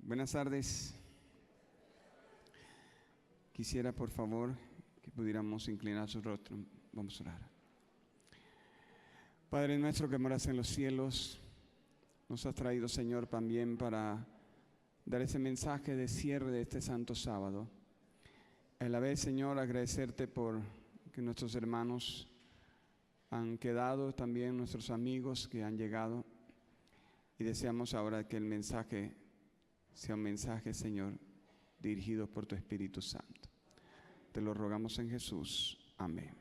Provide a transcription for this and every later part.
Buenas tardes. Quisiera, por favor, que pudiéramos inclinar su rostro. Vamos a orar. Padre nuestro que moras en los cielos, nos has traído, Señor, también para dar ese mensaje de cierre de este santo sábado. A la vez, Señor, agradecerte por que nuestros hermanos han quedado, también nuestros amigos que han llegado, y deseamos ahora que el mensaje sea un mensaje, Señor, dirigido por tu Espíritu Santo. Te lo rogamos en Jesús. Amén.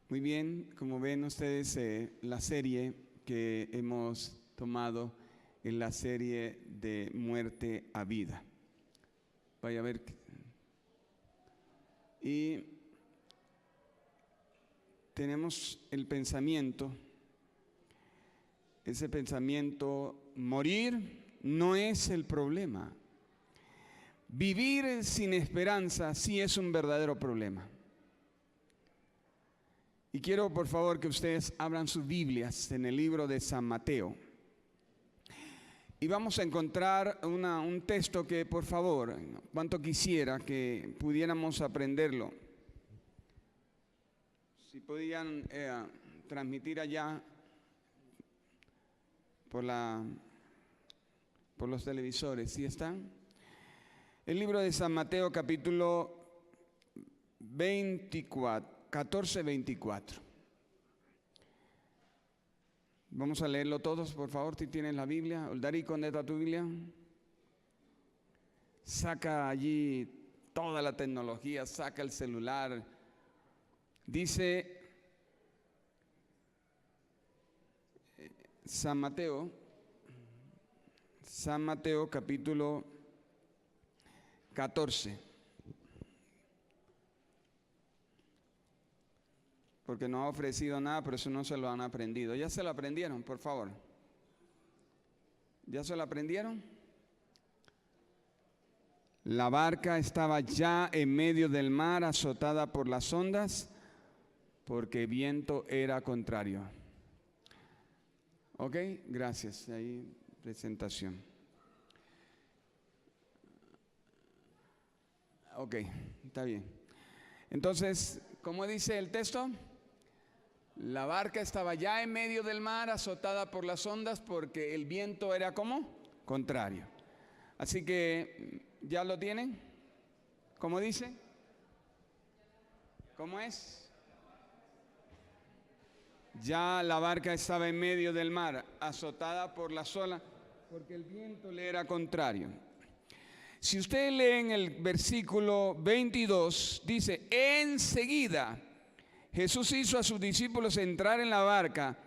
Muy bien, como ven ustedes, la serie que hemos tomado es la serie de muerte a vida. Vaya a ver. Y tenemos el pensamiento, ese pensamiento: morir no es el problema. Vivir sin esperanza sí es un verdadero problema. Y quiero, por favor, que ustedes abran sus Biblias en el libro de San Mateo. Y vamos a encontrar un texto que, por favor, cuánto quisiera que pudiéramos aprenderlo. Si podían transmitir allá por los televisores. ¿Sí están? El libro de San Mateo, capítulo 14-24. Vamos a leerlo todos, por favor, si tienes la Biblia. Oldari, ¿dónde está tu Biblia? Saca allí toda la tecnología, saca el celular. Dice San Mateo capítulo 14. Porque no ha ofrecido nada, pero eso no se lo han aprendido. ¿Ya se lo aprendieron, por favor? ¿Ya se lo aprendieron? La barca estaba ya en medio del mar, azotada por las ondas, porque el viento era contrario. Ok, gracias. Ahí, presentación. Ok, está bien. Entonces, ¿cómo dice el texto? La barca estaba ya en medio del mar, azotada por las ondas, porque el viento era ¿cómo? Contrario. Así que, ¿ya lo tienen? ¿Cómo dice? ¿Cómo es? Ya la barca estaba en medio del mar, azotada por las olas, porque el viento le era contrario. Si ustedes leen el versículo 22, dice: enseguida Jesús hizo a sus discípulos entrar en la barca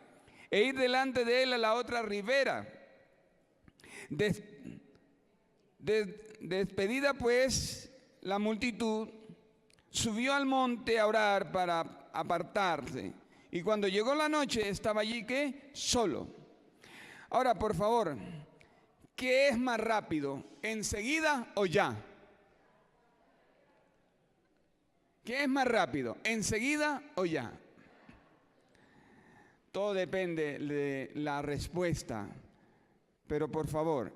e ir delante de él a la otra ribera. Despedida pues la multitud, subió al monte a orar para apartarse. Y cuando llegó la noche, estaba allí, ¿qué? Solo. Ahora, por favor, ¿qué es más rápido? ¿Enseguida o ya? ¿Qué es más rápido? ¿Enseguida o ya? Todo depende de la respuesta. Pero por favor,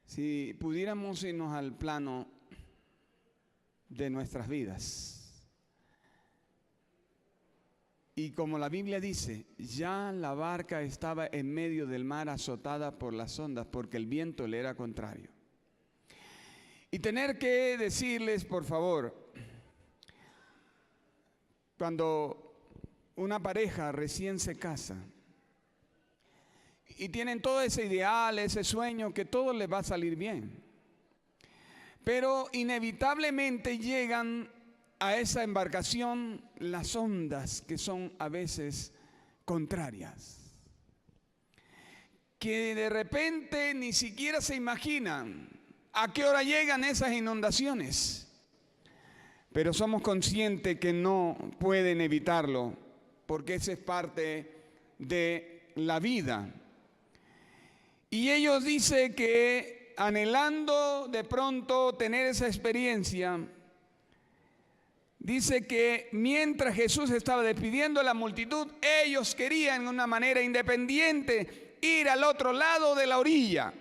si pudiéramos irnos al plano de nuestras vidas. Y como la Biblia dice, ya la barca estaba en medio del mar, azotada por las ondas, porque el viento le era contrario. Y tener que decirles, por favor, cuando una pareja recién se casa y tienen todo ese ideal, ese sueño, que todo les va a salir bien, pero inevitablemente llegan a esa embarcación las ondas, que son a veces contrarias, que de repente ni siquiera se imaginan a qué hora llegan esas inundaciones, pero somos conscientes que no pueden evitarlo, porque esa es parte de la vida. Y ellos dicen que anhelando de pronto tener esa experiencia, dice que mientras Jesús estaba despidiendo a la multitud, ellos querían de una manera independiente ir al otro lado de la orilla.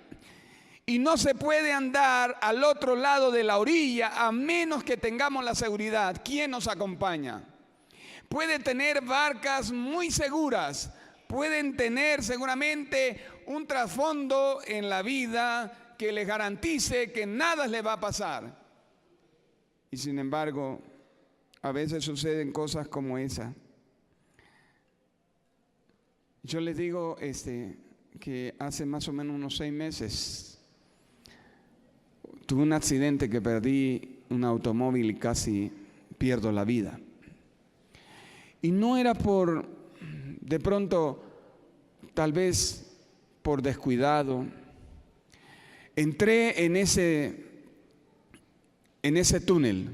Y no se puede andar al otro lado de la orilla a menos que tengamos la seguridad. ¿Quién nos acompaña? Puede tener barcas muy seguras, pueden tener seguramente un trasfondo en la vida que les garantice que nada les va a pasar. Y sin embargo, a veces suceden cosas como esa. Yo les digo que hace más o menos unos 6 meses tuve un accidente que perdí un automóvil y casi pierdo la vida. Y no era por, de pronto, tal vez por descuidado. Entré en ese túnel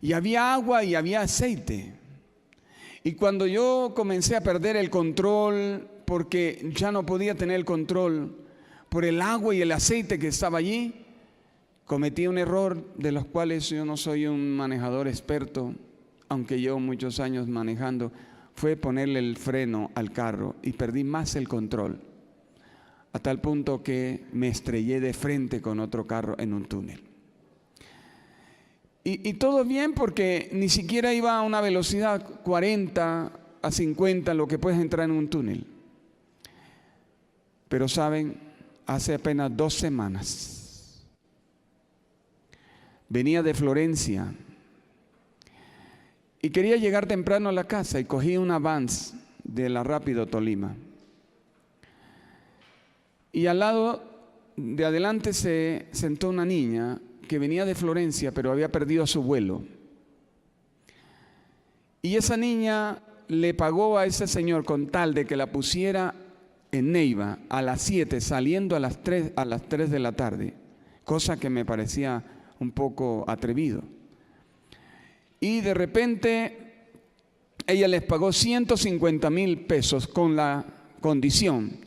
y había agua y había aceite. Y cuando yo comencé a perder el control, porque ya no podía tener el control por el agua y el aceite que estaba allí, cometí un error de los cuales yo no soy un manejador experto, aunque llevo muchos años manejando. Fue ponerle el freno al carro y perdí más el control, a tal punto que me estrellé de frente con otro carro en un túnel. Y todo bien, porque ni siquiera iba a una velocidad 40 a 50, lo que puedes entrar en un túnel. Pero saben, hace apenas 2 semanas venía de Florencia y quería llegar temprano a la casa y cogí una Vans de la Rápido Tolima. Y al lado de adelante se sentó una niña que venía de Florencia, pero había perdido a su abuelo. Y esa niña le pagó a ese señor con tal de que la pusiera en Neiva a las 7, saliendo a las 3 de la tarde, cosa que me parecía un poco atrevido. Y de repente ella les pagó 150,000 pesos con la condición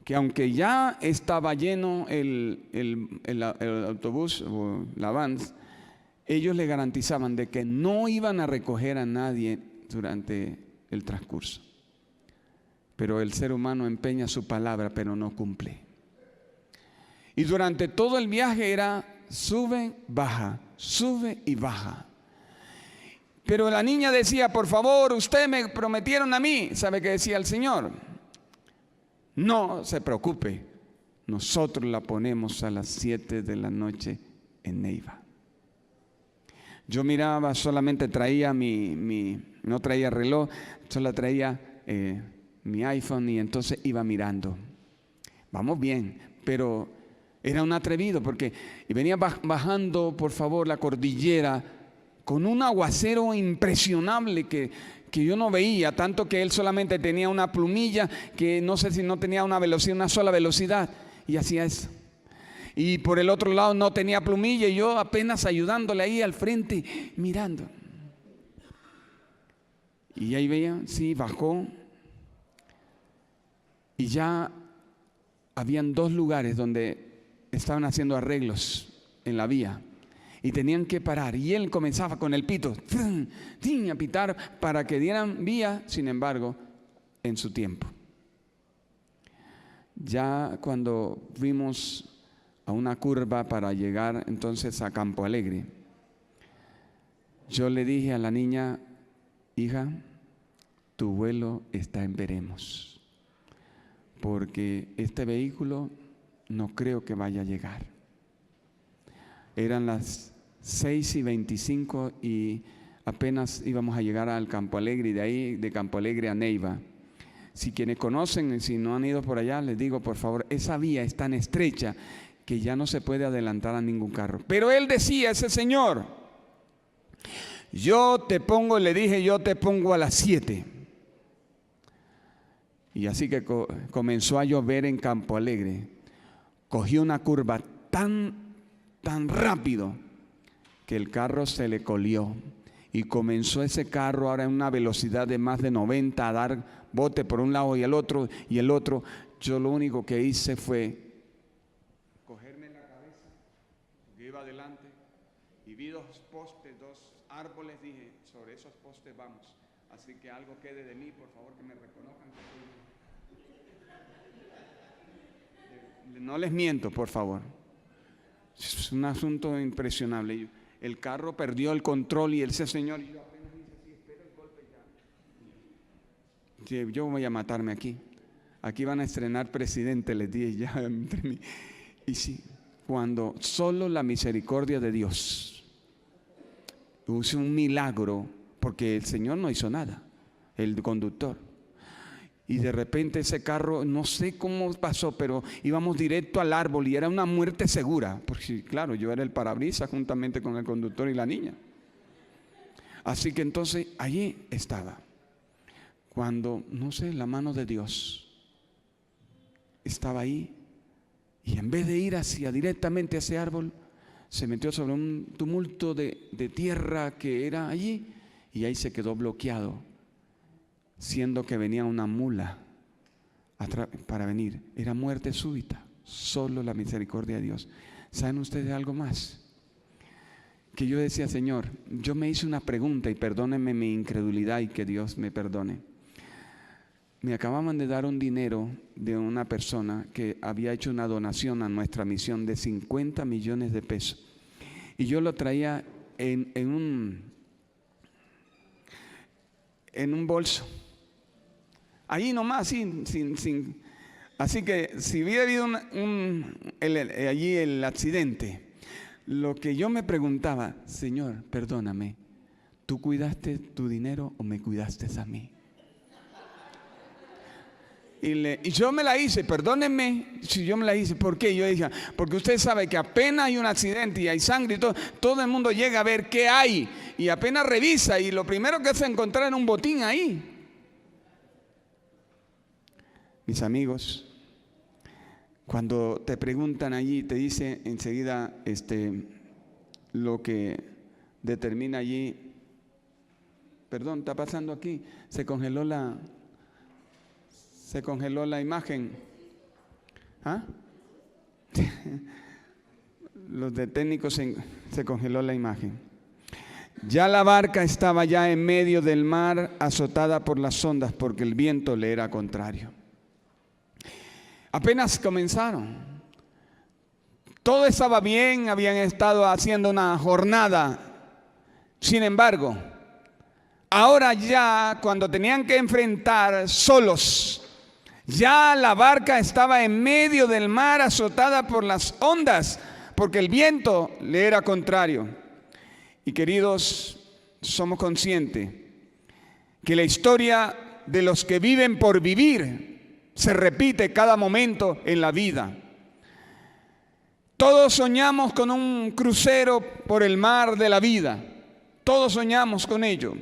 que aunque ya estaba lleno el autobús o la van, ellos le garantizaban de que no iban a recoger a nadie durante el transcurso. Pero el ser humano empeña su palabra, pero no cumple. Y durante todo el viaje era sube y baja. Pero la niña decía, por favor, ustedes me prometieron a mí. ¿Sabe qué decía el Señor? No se preocupe, nosotros la ponemos a las 7 de la noche en Neiva. Yo miraba, solamente traía no traía reloj, solo traía mi iPhone y entonces iba mirando. Vamos bien, pero era un atrevido porque venía bajando, por favor, la cordillera con un aguacero impresionable que yo no veía, tanto que él solamente tenía una plumilla que no sé si no tenía una sola velocidad, y hacía eso. Y por el otro lado no tenía plumilla y yo apenas ayudándole ahí al frente, mirando. Y ahí veía, sí, bajó. Y ya habían 2 lugares donde estaban haciendo arreglos en la vía. Y tenían que parar, y él comenzaba con el pito a pitar para que dieran vía, sin embargo, en su tiempo. Ya cuando fuimos a una curva para llegar entonces a Campo Alegre, yo le dije a la niña, hija, tu vuelo está en veremos, porque este vehículo no creo que vaya a llegar. Eran las 6:25 y apenas íbamos a llegar al Campo Alegre, y de ahí de Campo Alegre a Neiva. Si quienes conocen, si no han ido por allá, les digo, por favor, esa vía es tan estrecha que ya no se puede adelantar a ningún carro. Pero él decía, ese señor, le dije, yo te pongo a las 7. Y así que comenzó a llover en Campo Alegre. Cogió una curva tan rápido que el carro se le colió y comenzó ese carro ahora en una velocidad de más de 90 a dar bote por un lado y el otro. Yo lo único que hice fue cogerme la cabeza, que iba adelante, y vi 2 postes, 2 árboles, dije, sobre esos postes vamos. Así que algo quede de mí, por favor, que me reconozcan que soy yo. No les miento, por favor. Es un asunto impresionante. El carro perdió el control y ese señor, yo apenas hice así, espero el golpe ya. Sí, yo voy a matarme aquí. Aquí van a estrenar presidente, les dije ya entre mí. Y sí, cuando solo la misericordia de Dios hizo un milagro, porque el Señor no hizo nada, el conductor. Y de repente ese carro, no sé cómo pasó, pero íbamos directo al árbol y era una muerte segura. Porque claro, yo era el parabrisas juntamente con el conductor y la niña. Así que entonces allí estaba. Cuando, no sé, la mano de Dios estaba ahí. Y en vez de ir directamente a ese árbol, se metió sobre un tumulto de tierra que era allí. Y ahí se quedó bloqueado. Siendo que venía una mula para venir. Era muerte súbita. Solo la misericordia de Dios. ¿Saben ustedes algo más? Que yo decía, Señor, yo me hice una pregunta y perdónenme mi incredulidad y que Dios me perdone. Me acababan de dar un dinero de una persona que había hecho una donación a nuestra misión de 50 millones de pesos. Y yo lo traía en un bolso. Ahí nomás, sin. Así que si hubiera habido allí el accidente, lo que yo me preguntaba, Señor, perdóname, ¿tú cuidaste tu dinero o me cuidaste a mí? Y yo me la hice, perdónenme si yo me la hice. ¿Por qué? Yo dije, porque usted sabe que apenas hay un accidente y hay sangre y todo el mundo llega a ver qué hay. Y apenas revisa y lo primero que hace es encontrar un botín ahí. Mis amigos, cuando te preguntan allí, te dice enseguida lo que determina allí. Perdón, está pasando aquí, se congeló la imagen. ¿Ah? Los de técnicos se congeló la imagen. Ya la barca estaba ya en medio del mar, azotada por las ondas, porque el viento le era contrario. Apenas comenzaron. Todo estaba bien, habían estado haciendo una jornada. Sin embargo, ahora ya cuando tenían que enfrentar solos, ya la barca estaba en medio del mar, azotada por las ondas, porque el viento le era contrario. Y queridos, somos conscientes que la historia de los que viven por vivir se repite cada momento en la vida. Todos soñamos con un crucero por el mar de la vida. Todos soñamos con ello.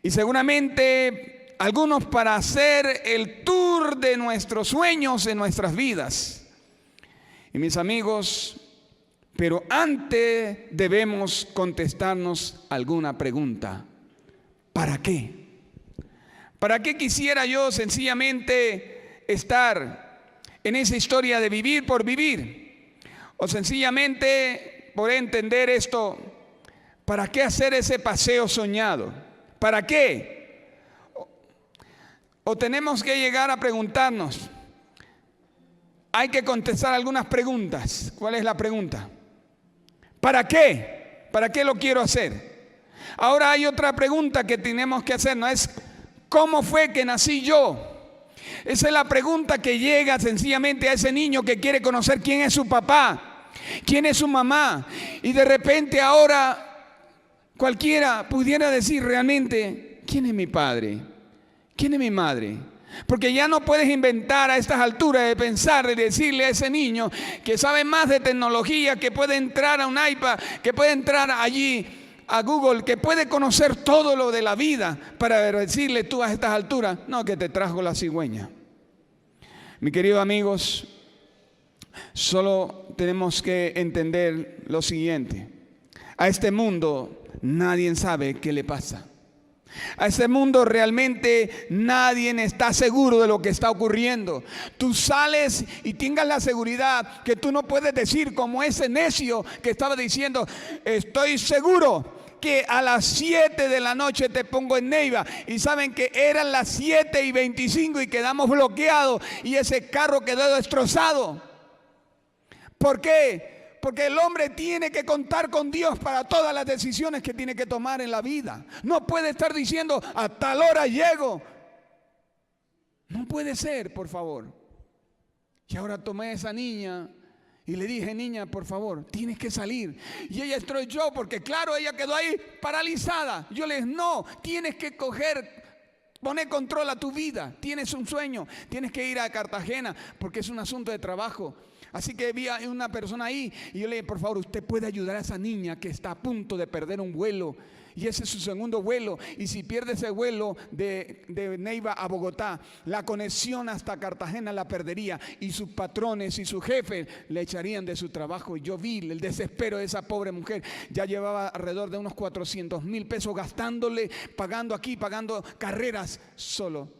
Y seguramente algunos para hacer el tour de nuestros sueños en nuestras vidas. Y mis amigos, pero antes debemos contestarnos alguna pregunta. ¿Para qué? ¿Para qué quisiera yo sencillamente estar en esa historia de vivir por vivir? O sencillamente por entender esto, ¿para qué hacer ese paseo soñado? ¿Para qué? O tenemos que llegar a preguntarnos, hay que contestar algunas preguntas. ¿Cuál es la pregunta? ¿Para qué? ¿Para qué lo quiero hacer? Ahora hay otra pregunta que tenemos que hacer, no es ¿cómo fue que nací yo? Esa es la pregunta que llega sencillamente a ese niño que quiere conocer quién es su papá, quién es su mamá. Y de repente ahora cualquiera pudiera decir realmente, ¿quién es mi padre? ¿Quién es mi madre? Porque ya no puedes inventar a estas alturas de pensar, de decirle a ese niño que sabe más de tecnología, que puede entrar a un iPad, que puede entrar allí a Google, que puede conocer todo lo de la vida, para decirle tú a estas alturas, no, que te trajo la cigüeña. Mis queridos amigos, solo tenemos que entender lo siguiente: a este mundo nadie sabe qué le pasa. A este mundo realmente nadie está seguro de lo que está ocurriendo. Tú sales y tengas la seguridad que tú no puedes decir como ese necio que estaba diciendo, estoy seguro que a las 7 de la noche te pongo en Neiva. Y saben que eran las 7:25 y quedamos bloqueados y ese carro quedó destrozado. ¿Por qué? Porque el hombre tiene que contar con Dios para todas las decisiones que tiene que tomar en la vida. No puede estar diciendo a tal hora llego. No puede ser, por favor. Y ahora tomé a esa niña y le dije, niña, por favor, tienes que salir. Y ella estrelló porque claro, ella quedó ahí paralizada. Yo le dije, no, tienes que poner control a tu vida. Tienes un sueño, tienes que ir a Cartagena porque es un asunto de trabajo. Así que vi a una persona ahí y yo le dije, por favor, usted puede ayudar a esa niña que está a punto de perder un vuelo. Y ese es su segundo vuelo. Y si pierde ese vuelo de Neiva a Bogotá, la conexión hasta Cartagena la perdería. Y sus patrones y sus jefes le echarían de su trabajo. Y yo vi el desespero de esa pobre mujer. Ya llevaba alrededor de unos 400,000 pesos gastándole, pagando aquí, pagando carreras solo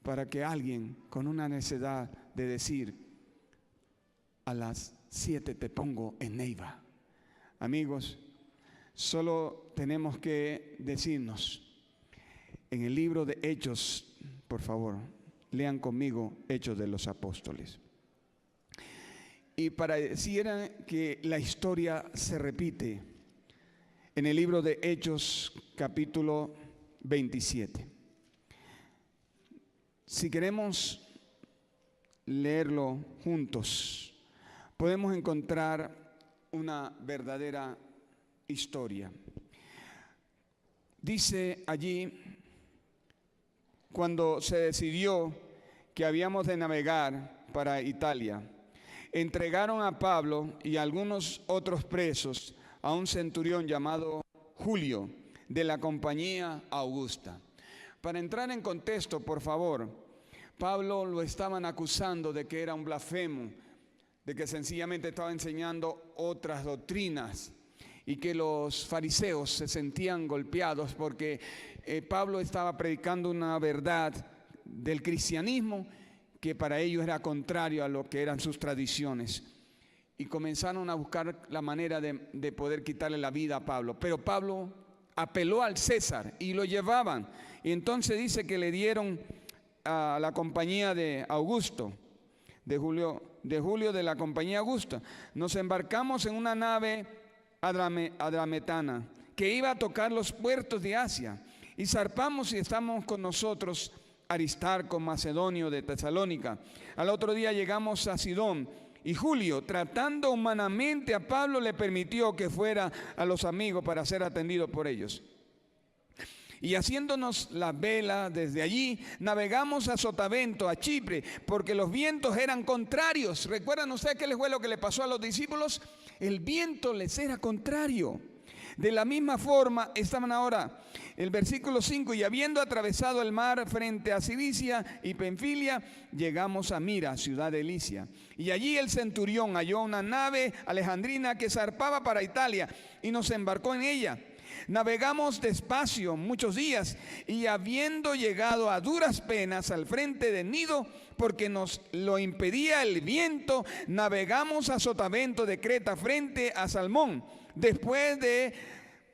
para que alguien con una necesidad de decir, a las 7 te pongo en Neiva. Amigos, solo tenemos que decirnos en el libro de Hechos, por favor, lean conmigo Hechos de los Apóstoles. Y pareciera que la historia se repite en el libro de Hechos capítulo 27. Si queremos leerlo juntos, podemos encontrar una verdadera historia. Dice allí, cuando se decidió que habíamos de navegar para Italia, entregaron a Pablo y a algunos otros presos a un centurión llamado Julio, de la compañía Augusta. Para entrar en contexto, por favor, Pablo lo estaban acusando de que era un blasfemo, de que sencillamente estaba enseñando otras doctrinas y que los fariseos se sentían golpeados porque Pablo estaba predicando una verdad del cristianismo que para ellos era contrario a lo que eran sus tradiciones. Y comenzaron a buscar la manera de poder quitarle la vida a Pablo. Pero Pablo apeló al César y lo llevaban. Y entonces dice que le dieron a la compañía de Augusto, de Julio de la compañía Augusta. Nos embarcamos en una nave adrametana que iba a tocar los puertos de Asia y zarpamos y estamos con nosotros Aristarco, Macedonio de Tesalónica. Al otro día llegamos a Sidón y Julio, tratando humanamente a Pablo, le permitió que fuera a los amigos para ser atendido por ellos. Y haciéndonos la vela desde allí, navegamos a Sotavento, a Chipre, porque los vientos eran contrarios. ¿Recuerdan ustedes qué fue lo que le pasó a los discípulos? El viento les era contrario. De la misma forma estaban ahora, el versículo 5, y habiendo atravesado el mar frente a Cilicia y Panfilia, llegamos a Mira, ciudad de Licia. Y allí el centurión halló una nave alejandrina que zarpaba para Italia y nos embarcó en ella. Navegamos despacio muchos días y habiendo llegado a duras penas al frente de Gnido, porque nos lo impedía el viento, navegamos a Sotavento de Creta frente a Salmón. Después de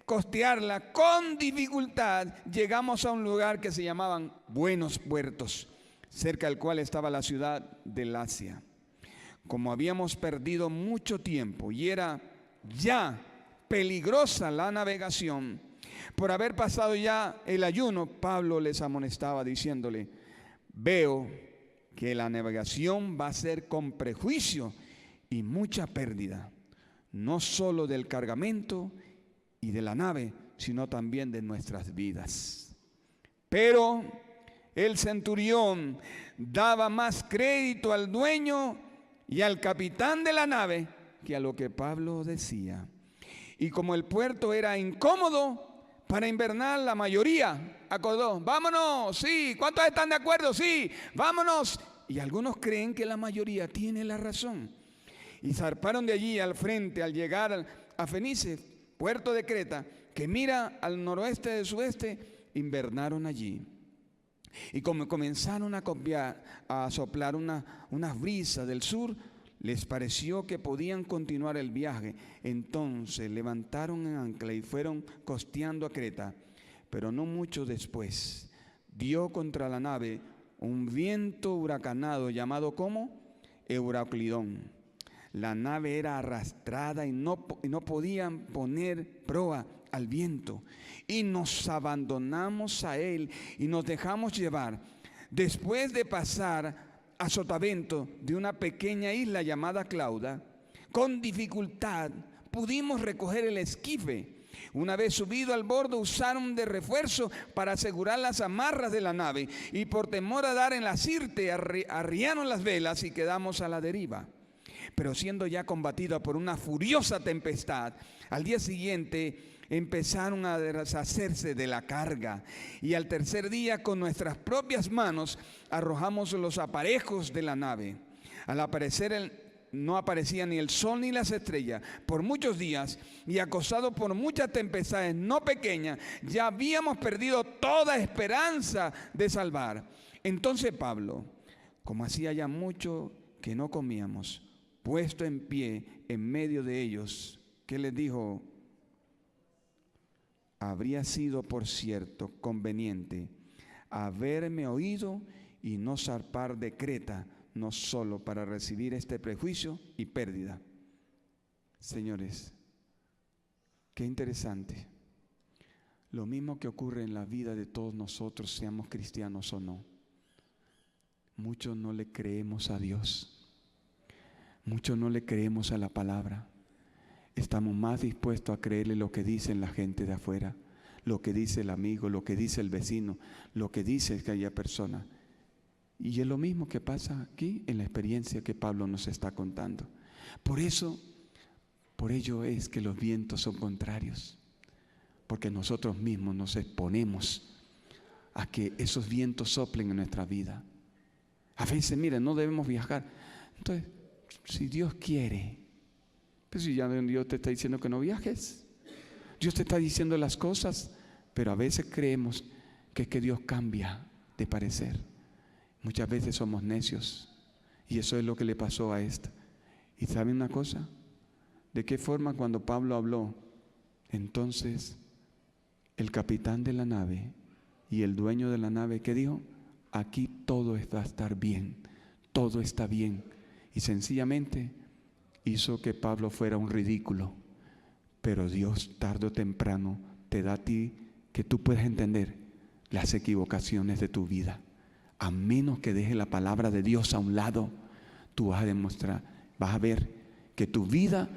costearla con dificultad, llegamos a un lugar que se llamaban Buenos Puertos, cerca del cual estaba la ciudad de Lasea. Como habíamos perdido mucho tiempo y era ya peligrosa la navegación, por haber pasado ya el ayuno, Pablo les amonestaba diciéndole: veo que la navegación va a ser con prejuicio y mucha pérdida, no solo del cargamento y de la nave, sino también de nuestras vidas. Pero el centurión daba más crédito al dueño y al capitán de la nave que a lo que Pablo decía. Y como el puerto era incómodo para invernar, la mayoría acordó: vámonos, sí. ¿Cuántos están de acuerdo? Sí, vámonos. Y algunos creen que la mayoría tiene la razón. Y zarparon de allí al frente al llegar a Fenice, puerto de Creta, que mira al noroeste del sudeste, invernaron allí. Y como comenzaron a soplar unas brisas del sur, Les pareció que podían continuar el viaje. Entonces levantaron el ancla y fueron costeando a Creta. Pero no mucho después, dio contra la nave un viento huracanado llamado ¿cómo? Euroclidón. La nave era arrastrada y no podían poner proa al viento. Y nos abandonamos a él y nos dejamos llevar. Después de pasar a sotavento de una pequeña isla llamada Clauda, con dificultad pudimos recoger el esquife. Una vez subido al bordo, usaron de refuerzo para asegurar las amarras de la nave, y por temor a dar en la sirte arriaron las velas y quedamos a la deriva. Pero siendo ya combatida por una furiosa tempestad, al día siguiente empezaron a deshacerse de la carga, y al tercer día con nuestras propias manos arrojamos los aparejos de la nave. Al aparecer no aparecía ni el sol ni las estrellas por muchos días, y acosados por muchas tempestades no pequeñas, ya habíamos perdido toda esperanza de salvar. Entonces Pablo, como hacía ya mucho que no comíamos, puesto en pie en medio de ellos, ¿qué les dijo? Habría sido, por cierto, conveniente haberme oído y no zarpar de Creta, no solo para recibir este prejuicio y pérdida. Señores, qué interesante. Lo mismo que ocurre en la vida de todos nosotros, seamos cristianos o no. Muchos no le creemos a Dios. Muchos no le creemos a la palabra. Estamos más dispuestos a creerle lo que dice la gente de afuera, lo que dice el amigo, lo que dice el vecino, lo que dice aquella persona. Y es lo mismo que pasa aquí en la experiencia que Pablo nos está contando. Por ello es que los vientos son contrarios, porque nosotros mismos nos exponemos a que esos vientos soplen en nuestra vida. A veces, miren, no debemos viajar. Entonces, si Dios quiere, pues si ya Dios te está diciendo que no viajes, Dios te está diciendo las cosas, pero a veces creemos que es que Dios cambia de parecer. Muchas veces somos necios, y eso es lo que le pasó a esta. ¿Y saben una cosa? ¿De qué forma cuando Pablo habló? Entonces el capitán de la nave y el dueño de la nave, ¿qué dijo? Aquí todo va a estar bien, todo está bien. Y sencillamente hizo que Pablo fuera un ridículo. Pero Dios tarde o temprano te da a ti que tú puedas entender las equivocaciones de tu vida. A menos que dejes la palabra de Dios a un lado, tú vas a demostrar, vas a ver que tu vida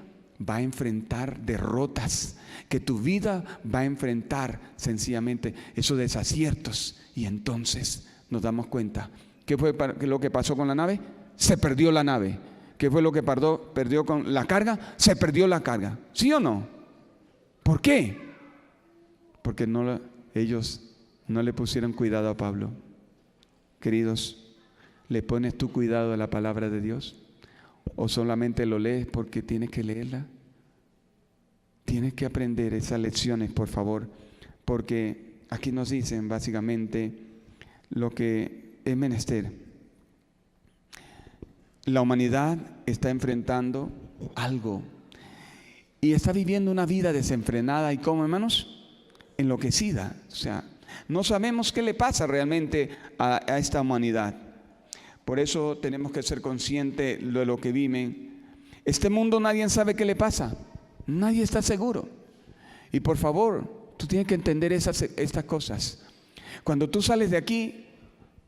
va a enfrentar derrotas, que tu vida va a enfrentar sencillamente esos desaciertos. Y entonces nos damos cuenta, ¿qué fue lo que pasó con la nave? Se perdió la nave. ¿Qué fue lo que perdió con la carga? Se perdió la carga. ¿Sí o no? ¿Por qué? Porque ellos no le pusieron cuidado a Pablo. Queridos, ¿le pones tú cuidado a la palabra de Dios? ¿O solamente lo lees porque tienes que leerla? Tienes que aprender esas lecciones, por favor, porque aquí nos dicen básicamente lo que es menester. La humanidad está enfrentando algo y está viviendo una vida desenfrenada y, ¿cómo, hermanos? Enloquecida. O sea, no sabemos qué le pasa realmente a esta humanidad. Por eso tenemos que ser conscientes de lo que viven. Este mundo nadie sabe qué le pasa. Nadie está seguro. Y por favor, tú tienes que entender estas cosas. Cuando tú sales de aquí,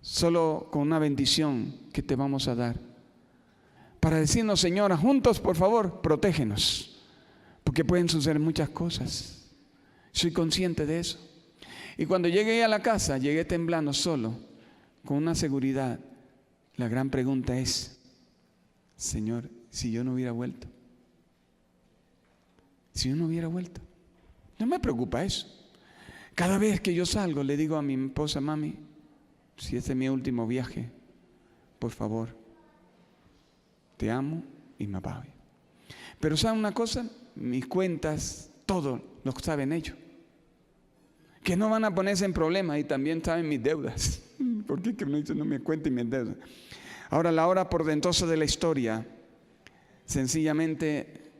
solo con una bendición que te vamos a dar, para decirnos, Señora, juntos, por favor, protégenos, porque pueden suceder muchas cosas. Soy consciente de eso. Y cuando llegué a la casa, llegué temblando solo, con una seguridad. La gran pregunta es, Señor, si yo no hubiera vuelto, no me preocupa eso. Cada vez que yo salgo, le digo a mi esposa, mami, si este es mi último viaje, por favor, te amo y me voy. Pero ¿saben una cosa? Mis cuentas, todo lo saben ellos. Que no van a ponerse en problemas, y también saben mis deudas. ¿Por qué que no me cuenten mis deudas? Ahora, la hora portentosa de la historia sencillamente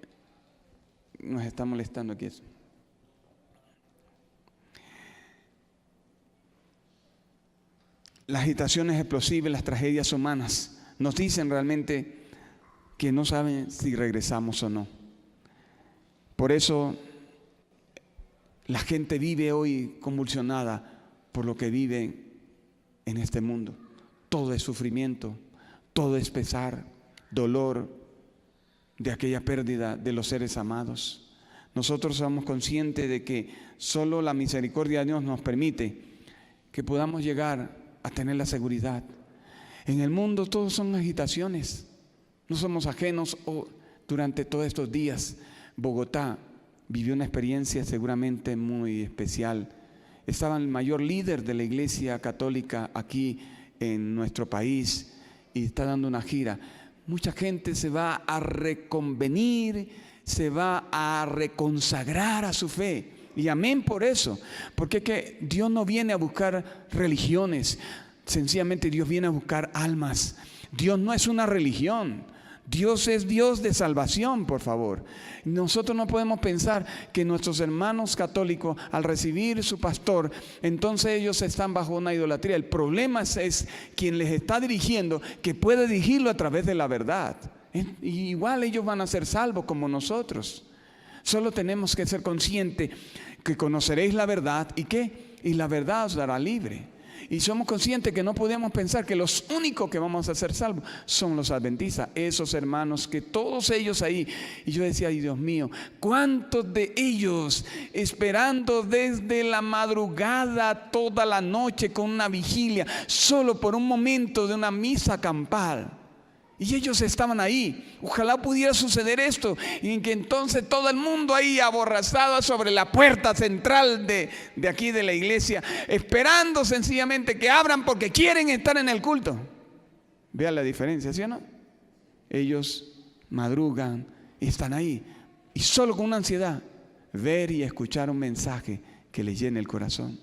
nos está molestando aquí eso. Las agitaciones explosivas, las tragedias humanas nos dicen realmente que no saben si regresamos o no. Por eso la gente vive hoy convulsionada por lo que vive en este mundo. Todo es sufrimiento, todo es pesar, dolor de aquella pérdida de los seres amados. Nosotros somos conscientes de que solo la misericordia de Dios nos permite que podamos llegar a tener la seguridad. En el mundo todos son agitaciones, no somos ajenos. Durante todos estos días Bogotá vivió una experiencia seguramente muy especial. Estaba el mayor líder de la Iglesia Católica aquí en nuestro país y está dando una gira. Mucha gente se va a reconvenir, se va a reconsagrar a su fe. Y amén por eso, porque es que Dios no viene a buscar religiones, sencillamente Dios viene a buscar almas. Dios no es una religión, Dios es Dios de salvación, por favor. Nosotros no podemos pensar que nuestros hermanos católicos, al recibir su pastor, entonces ellos están bajo una idolatría. El problema es quien les está dirigiendo, que puede dirigirlo a través de la verdad. Y igual ellos van a ser salvos como nosotros. Solo tenemos que ser conscientes que conoceréis la verdad y la verdad os dará libre. Y somos conscientes que no podemos pensar que los únicos que vamos a ser salvos son los adventistas, esos hermanos que todos ellos ahí. Y yo decía, ay Dios mío, ¿cuántos de ellos esperando desde la madrugada toda la noche con una vigilia, solo por un momento de una misa campal? Y ellos estaban ahí. Ojalá pudiera suceder esto, y en que entonces todo el mundo ahí aborrazado sobre la puerta central de aquí de la iglesia, esperando sencillamente que abran porque quieren estar en el culto. Vean la diferencia, ¿sí o no? Ellos madrugan y están ahí, y solo con una ansiedad, ver y escuchar un mensaje que les llene el corazón.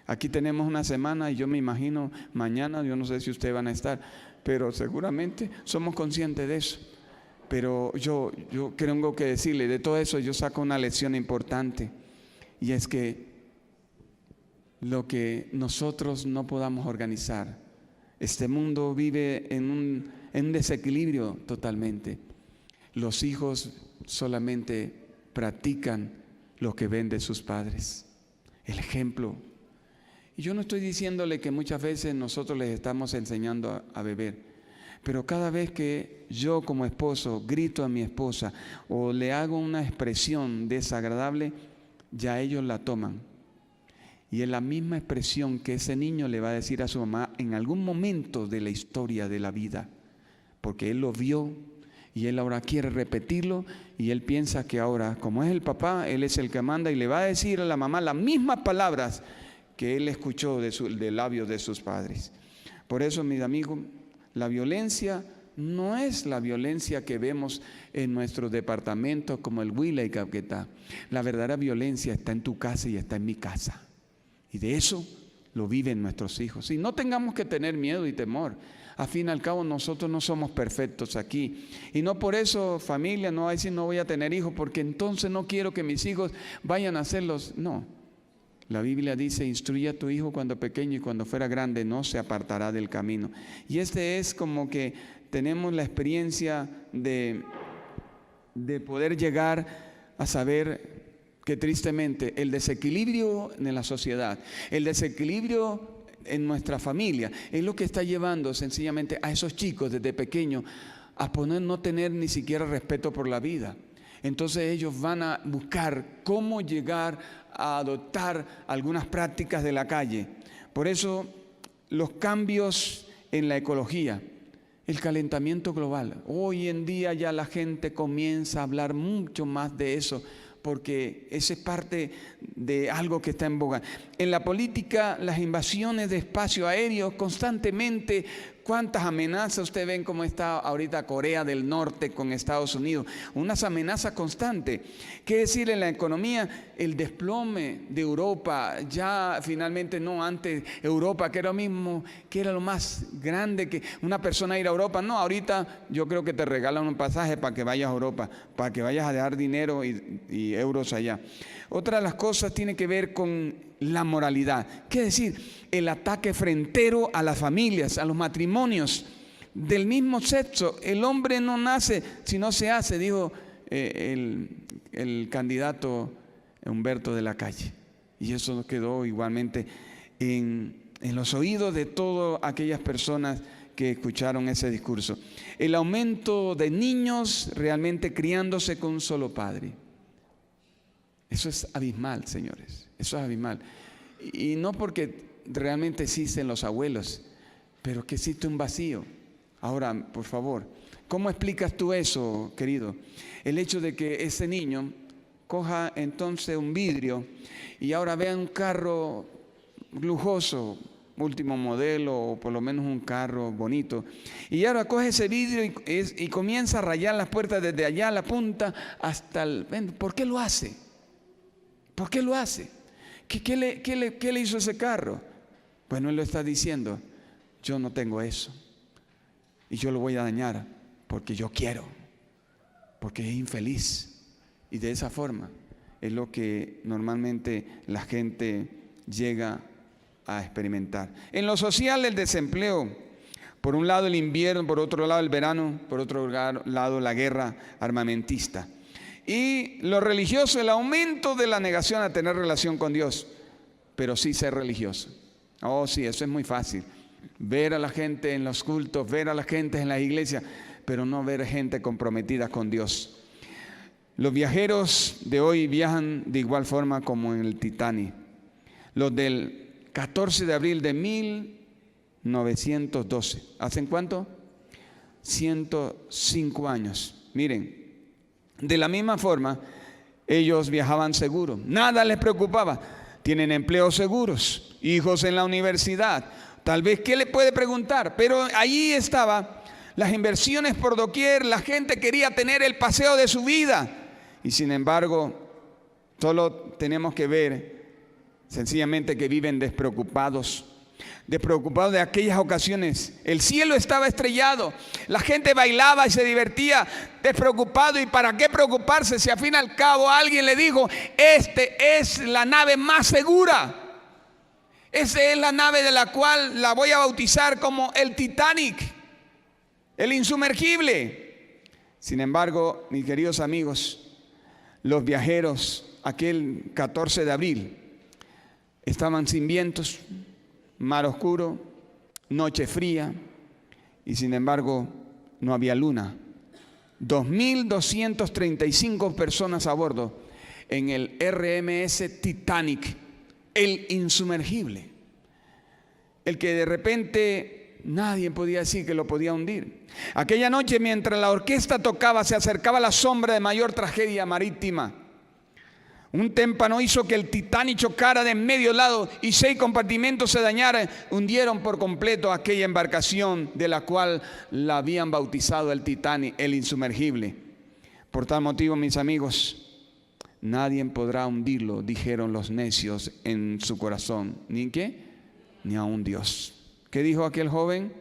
Aquí tenemos una semana y yo me imagino mañana, yo no sé si ustedes van a estar, pero seguramente somos conscientes de eso. Pero yo tengo que decirle, de todo eso yo saco una lección importante, y es que lo que nosotros no podamos organizar, este mundo vive en un desequilibrio totalmente. Los hijos solamente practican lo que ven de sus padres, el ejemplo. Y yo no estoy diciéndole que muchas veces nosotros les estamos enseñando a beber, pero cada vez que yo como esposo grito a mi esposa o le hago una expresión desagradable, ya ellos la toman. Y es la misma expresión que ese niño le va a decir a su mamá en algún momento de la historia de la vida, porque él lo vio y él ahora quiere repetirlo, y él piensa que ahora, como es el papá, él es el que manda, y le va a decir a la mamá las mismas palabras que él escuchó de labios de sus padres. Por eso, mis amigos, la violencia no es la violencia que vemos en nuestros departamentos como el Huila y Caquetá. La verdadera violencia está en tu casa y está en mi casa. Y de eso lo viven nuestros hijos. Y no tengamos que tener miedo y temor. Al fin y al cabo, nosotros no somos perfectos aquí. Y no por eso, familia, no va a decir no voy a tener hijos, porque entonces no quiero que mis hijos vayan a hacerlos. No. La Biblia dice, instruye a tu hijo cuando pequeño, y cuando fuera grande no se apartará del camino. Y este es como que tenemos la experiencia de poder llegar a saber que tristemente el desequilibrio en la sociedad, el desequilibrio en nuestra familia, es lo que está llevando sencillamente a esos chicos desde pequeños a no tener ni siquiera respeto por la vida. Entonces ellos van a buscar cómo llegar a adoptar algunas prácticas de la calle. Por eso los cambios en la ecología, el calentamiento global, hoy en día ya la gente comienza a hablar mucho más de eso, porque esa es parte de algo que está en boga. En la política, las invasiones de espacio aéreo constantemente ¿Cuántas amenazas usted ven cómo está ahorita Corea del Norte con Estados Unidos? Unas amenazas constantes. ¿Qué decir en la economía? El desplome de Europa. Ya finalmente no, antes Europa, que era lo mismo, que era lo más grande que una persona ir a Europa. No, ahorita yo creo que te regalan un pasaje para que vayas a Europa, para que vayas a dejar dinero y euros allá. Otra de las cosas tiene que ver con la moralidad. ¿Qué decir? El ataque frentero a las familias, a los matrimonios del mismo sexo. El hombre no nace si no se hace, dijo el candidato Humberto de la Calle. Y eso quedó igualmente en los oídos de todas aquellas personas que escucharon ese discurso. El aumento de niños realmente criándose con un solo padre. Eso es abismal, señores. Eso es abismal. Y no porque realmente existen los abuelos, pero que existe un vacío. Ahora, por favor, ¿cómo explicas tú eso, querido? El hecho de que ese niño coja entonces un vidrio y ahora vea un carro lujoso, último modelo, o por lo menos un carro bonito, y ahora coge ese vidrio y comienza a rayar las puertas desde allá a la punta hasta el... ¿Por qué lo hace? ¿Por qué lo hace? ¿Qué le hizo ese carro? Bueno, él lo está diciendo, yo no tengo eso y yo lo voy a dañar porque yo quiero, porque es infeliz. Y de esa forma es lo que normalmente la gente llega a experimentar. En lo social, el desempleo, por un lado el invierno, por otro lado el verano, por otro lado la guerra armamentista. Y lo religioso, el aumento de la negación a tener relación con Dios, pero sí ser religioso. Oh, sí, eso es muy fácil. Ver a la gente en los cultos, ver a la gente en las iglesias, pero no ver gente comprometida con Dios. Los viajeros de hoy viajan de igual forma como en el Titanic. Los del 14 de abril de 1912. ¿Hacen cuánto? 105 años. Miren. De la misma forma, ellos viajaban seguros, nada les preocupaba, tienen empleos seguros, hijos en la universidad, tal vez, ¿qué le puede preguntar? Pero allí estaba, las inversiones por doquier, la gente quería tener el paseo de su vida, y sin embargo, solo tenemos que ver, sencillamente, que viven despreocupados de aquellas ocasiones. El cielo estaba estrellado, la gente bailaba y se divertía despreocupado. ¿Y para qué preocuparse si al fin y al cabo alguien le dijo, este es la nave más segura? Esa es la nave de la cual la voy a bautizar como el Titanic, el insumergible. Sin embargo, mis queridos amigos, los viajeros aquel 14 de abril estaban sin vientos, mar oscuro, noche fría, y sin embargo no había luna. 2.235 personas a bordo en el RMS Titanic, el insumergible, el que de repente nadie podía decir que lo podía hundir. Aquella noche, mientras la orquesta tocaba, se acercaba la sombra de mayor tragedia marítima. Un témpano hizo que el Titanic chocara de medio lado y 6 compartimentos se dañaran. Hundieron por completo aquella embarcación de la cual la habían bautizado el Titanic, el insumergible. Por tal motivo, mis amigos, nadie podrá hundirlo, dijeron los necios en su corazón. ¿Ni qué? Ni aun Dios. ¿Qué dijo aquel joven?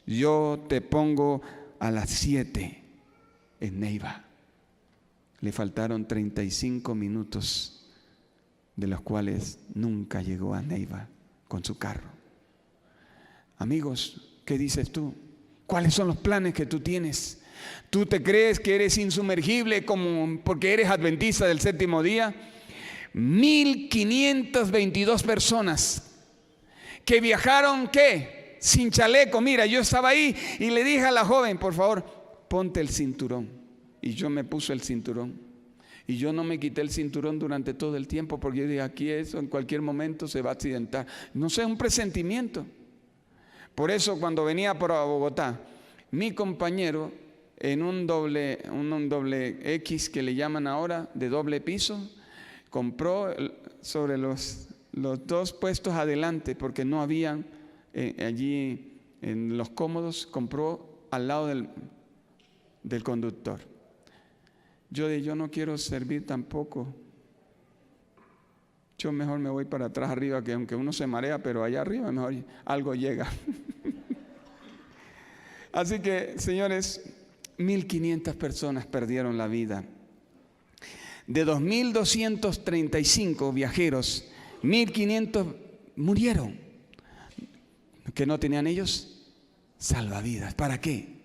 Yo te pongo a las 7 en Neiva. Le faltaron 35 minutos, de los cuales nunca llegó a Neiva con su carro. Amigos, ¿qué dices tú? ¿Cuáles son los planes que tú tienes? ¿Tú te crees que eres insumergible porque eres adventista del séptimo día? 1.522 personas que viajaron, ¿qué? Sin chaleco. Mira, yo estaba ahí y le dije a la joven, por favor, ponte el cinturón. Y yo me puse el cinturón. Y yo no me quité el cinturón durante todo el tiempo, porque yo dije, aquí eso en cualquier momento se va a accidentar. No sé, un presentimiento. Por eso cuando venía por Bogotá, mi compañero en un doble X que le llaman ahora, de doble piso, compró sobre los 2 puestos adelante, porque no habían allí en los cómodos, compró al lado del conductor. Yo no quiero servir tampoco. Yo mejor me voy para atrás arriba, que aunque uno se marea, pero allá arriba mejor algo llega. Así que, señores, 1.500 personas perdieron la vida. De 2.235 viajeros, 1.500 murieron. ¿Qué no tenían ellos? Salvavidas. ¿Para qué?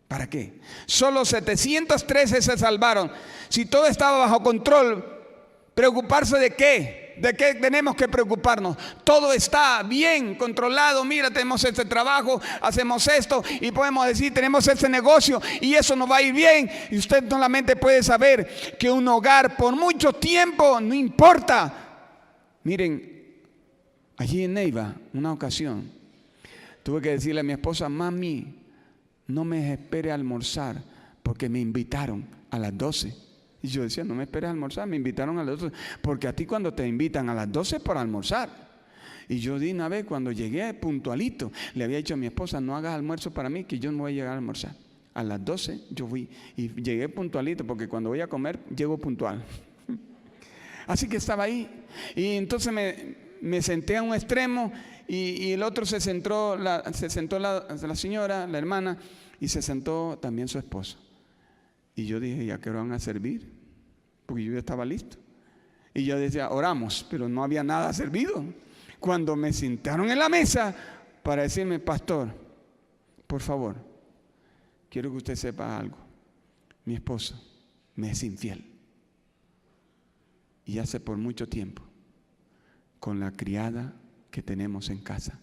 ¿Para qué? Solo 713 se salvaron. Si todo estaba bajo control, ¿preocuparse de qué? ¿De qué tenemos que preocuparnos? Todo está bien controlado. Mira, tenemos este trabajo, hacemos esto y podemos decir, tenemos este negocio y eso nos va a ir bien. Y usted solamente puede saber que un hogar por mucho tiempo, no importa. Miren, allí en Neiva, una ocasión, tuve que decirle a mi esposa, mami, no me espere a almorzar porque me invitaron a las 12. Y yo decía, no me esperes a almorzar, me invitaron a las 12, porque a ti cuando te invitan a las 12 es por almorzar. Y yo di una vez, cuando llegué puntualito, le había dicho a mi esposa, no hagas almuerzo para mí, que yo no voy a llegar a almorzar. A las 12 yo fui y llegué puntualito, porque cuando voy a comer, llego puntual. Así que estaba ahí. Y entonces me senté a un extremo y el otro se sentó la señora, la hermana, y se sentó también su esposo. Y yo dije, ¿y a qué hora van a servir? Porque yo ya estaba listo. Y yo decía, oramos, pero no había nada servido. Cuando me sentaron en la mesa para decirme, pastor, por favor, quiero que usted sepa algo. Mi esposo me es infiel. Y hace por mucho tiempo, con la criada que tenemos en casa,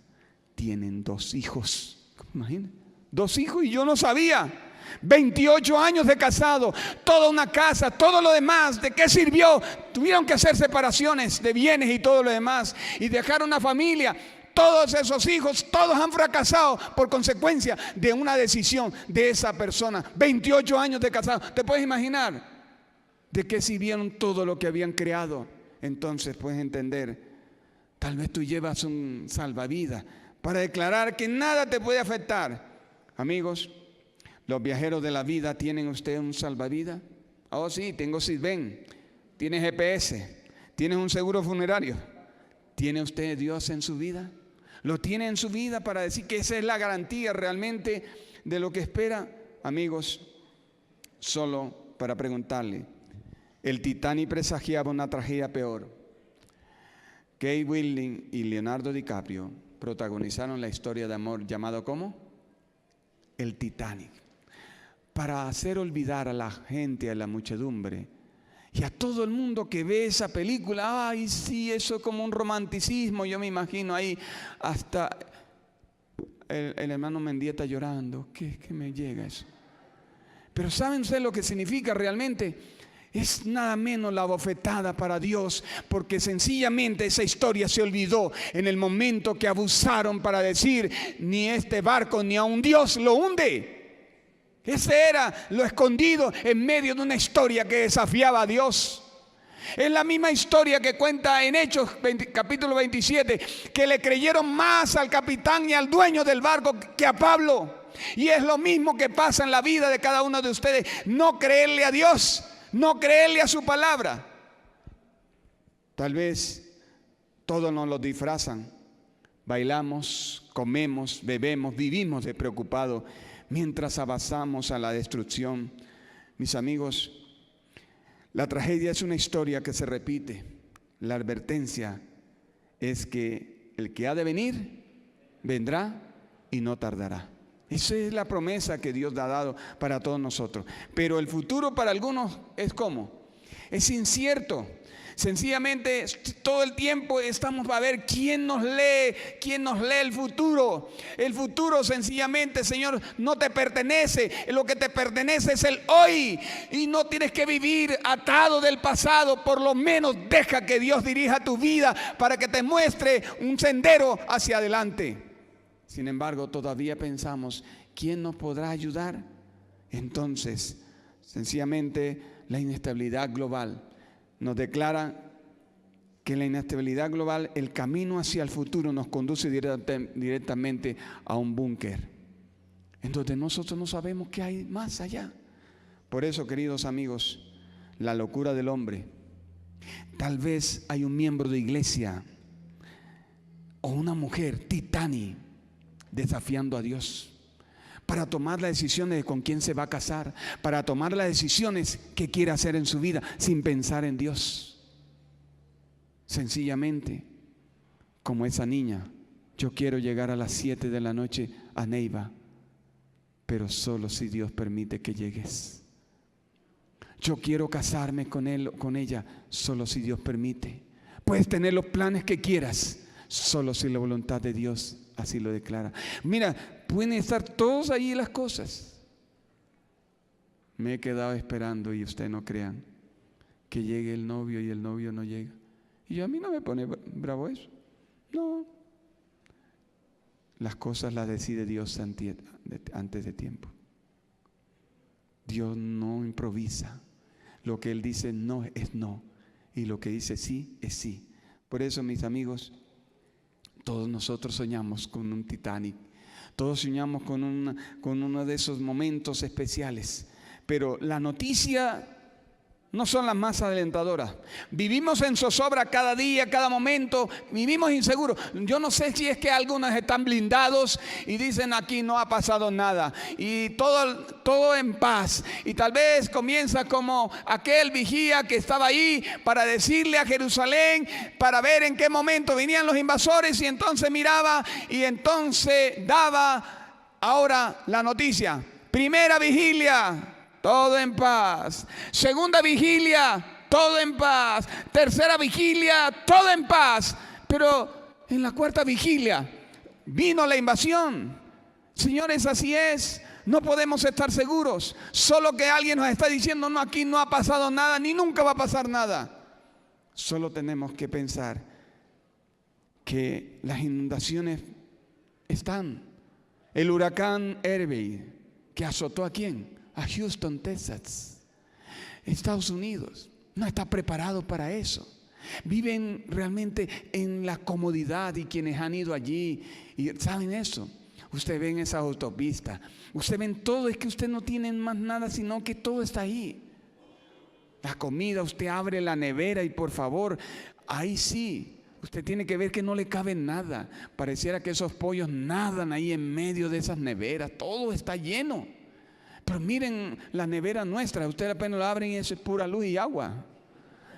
tienen 2 hijos. Imagínense, 2 hijos y yo no sabía. 28 años de casado, toda una casa, todo lo demás, ¿de qué sirvió? Tuvieron que hacer separaciones de bienes y todo lo demás y dejar una familia. Todos esos hijos, todos han fracasado por consecuencia de una decisión de esa persona. 28 años de casado. ¿Te puedes imaginar de qué sirvieron todo lo que habían creado? Entonces puedes entender, tal vez tú llevas un salvavidas para declarar que nada te puede afectar. Amigos, los viajeros de la vida, ¿tienen ustedes un salvavidas? Oh sí, tengo Sisben, tiene GPS, tiene un seguro funerario. ¿Tiene usted Dios en su vida? ¿Lo tiene en su vida para decir que esa es la garantía realmente de lo que espera? Amigos, solo para preguntarle, el Titanic presagiaba una tragedia peor. Kate Winslet y Leonardo DiCaprio protagonizaron la historia de amor llamado ¿cómo? El Titanic. Para hacer olvidar a la gente, a la muchedumbre y a todo el mundo que ve esa película. Ay, sí, eso es como un romanticismo. Yo me imagino ahí hasta el hermano Mendieta llorando. ¿Qué me llega eso? Pero ¿saben ustedes lo que significa realmente? Es nada menos la bofetada para Dios, porque sencillamente esa historia se olvidó en el momento que abusaron para decir, ni este barco ni a un Dios lo hunde. Ese era lo escondido en medio de una historia que desafiaba a Dios. Es la misma historia que cuenta en Hechos capítulo 27, que le creyeron más al capitán y al dueño del barco que a Pablo. Y es lo mismo que pasa en la vida de cada uno de ustedes. No creerle a Dios, no creerle a su palabra. Tal vez todos nos lo disfrazan. Bailamos, comemos, bebemos, vivimos despreocupados mientras avanzamos a la destrucción. Mis amigos, la tragedia es una historia que se repite. La advertencia es que el que ha de venir, vendrá y no tardará. Esa es la promesa que Dios ha dado para todos nosotros. Pero el futuro para algunos es ¿cómo? Es incierto. Sencillamente todo el tiempo estamos a ver quién nos lee el futuro. El futuro sencillamente, Señor, no te pertenece. Lo que te pertenece es el hoy. Y no tienes que vivir atado del pasado. Por lo menos deja que Dios dirija tu vida para que te muestre un sendero hacia adelante. Sin embargo, todavía pensamos, ¿quién nos podrá ayudar? Entonces, sencillamente la inestabilidad global nos declara que la inestabilidad global, el camino hacia el futuro nos conduce directamente a un búnker. Entonces nosotros no sabemos qué hay más allá. Por eso, queridos amigos, la locura del hombre. Tal vez hay un miembro de iglesia o una mujer titani desafiando a Dios para tomar las decisiones de con quién se va a casar, para tomar las decisiones que quiere hacer en su vida sin pensar en Dios. Sencillamente, como esa niña, yo quiero llegar a las 7 de la noche a Neiva, pero solo si Dios permite que llegues. Yo quiero casarme con él o con ella, solo si Dios permite. Puedes tener los planes que quieras, solo si la voluntad de Dios así lo declara. Mira, pueden estar todos ahí las cosas. Me he quedado esperando, y ustedes no crean, que llegue el novio y el novio no llega. Y a mí no me pone bravo eso. No. Las cosas las decide Dios antes de tiempo. Dios no improvisa. Lo que Él dice no es no. Y lo que dice sí es sí. Por eso, mis amigos, todos nosotros soñamos con un Titanic. Todos soñamos con uno de esos momentos especiales. Pero la noticia no son las más alentadoras. Vivimos en zozobra cada día, cada momento. Vivimos inseguros. Yo no sé si es que algunos están blindados y dicen aquí no ha pasado nada. Y todo en paz. Y tal vez comienza como aquel vigía que estaba ahí para decirle a Jerusalén, para ver en qué momento venían los invasores. Y entonces miraba y entonces daba ahora la noticia. Primera vigilia. Todo en paz. Segunda vigilia, todo en paz. Tercera vigilia, todo en paz. Pero en la cuarta vigilia vino la invasión. Señores, así es. No podemos estar seguros. Solo que alguien nos está diciendo, no, aquí no ha pasado nada, ni nunca va a pasar nada. Solo tenemos que pensar que las inundaciones están. El huracán Harvey, que azotó ¿a quién? A Houston, Texas. Estados Unidos no está preparado para eso. Viven realmente en la comodidad, y quienes han ido allí y saben eso. Usted ve en esa autopista, usted ven todo, es que usted no tiene más nada sino que todo está ahí. La comida, usted abre la nevera y por favor, ahí sí. Usted tiene que ver que no le cabe nada. Pareciera que esos pollos nadan ahí en medio de esas neveras. Todo está lleno. Pero miren la nevera nuestra, usted apenas la abren y eso es pura luz y agua.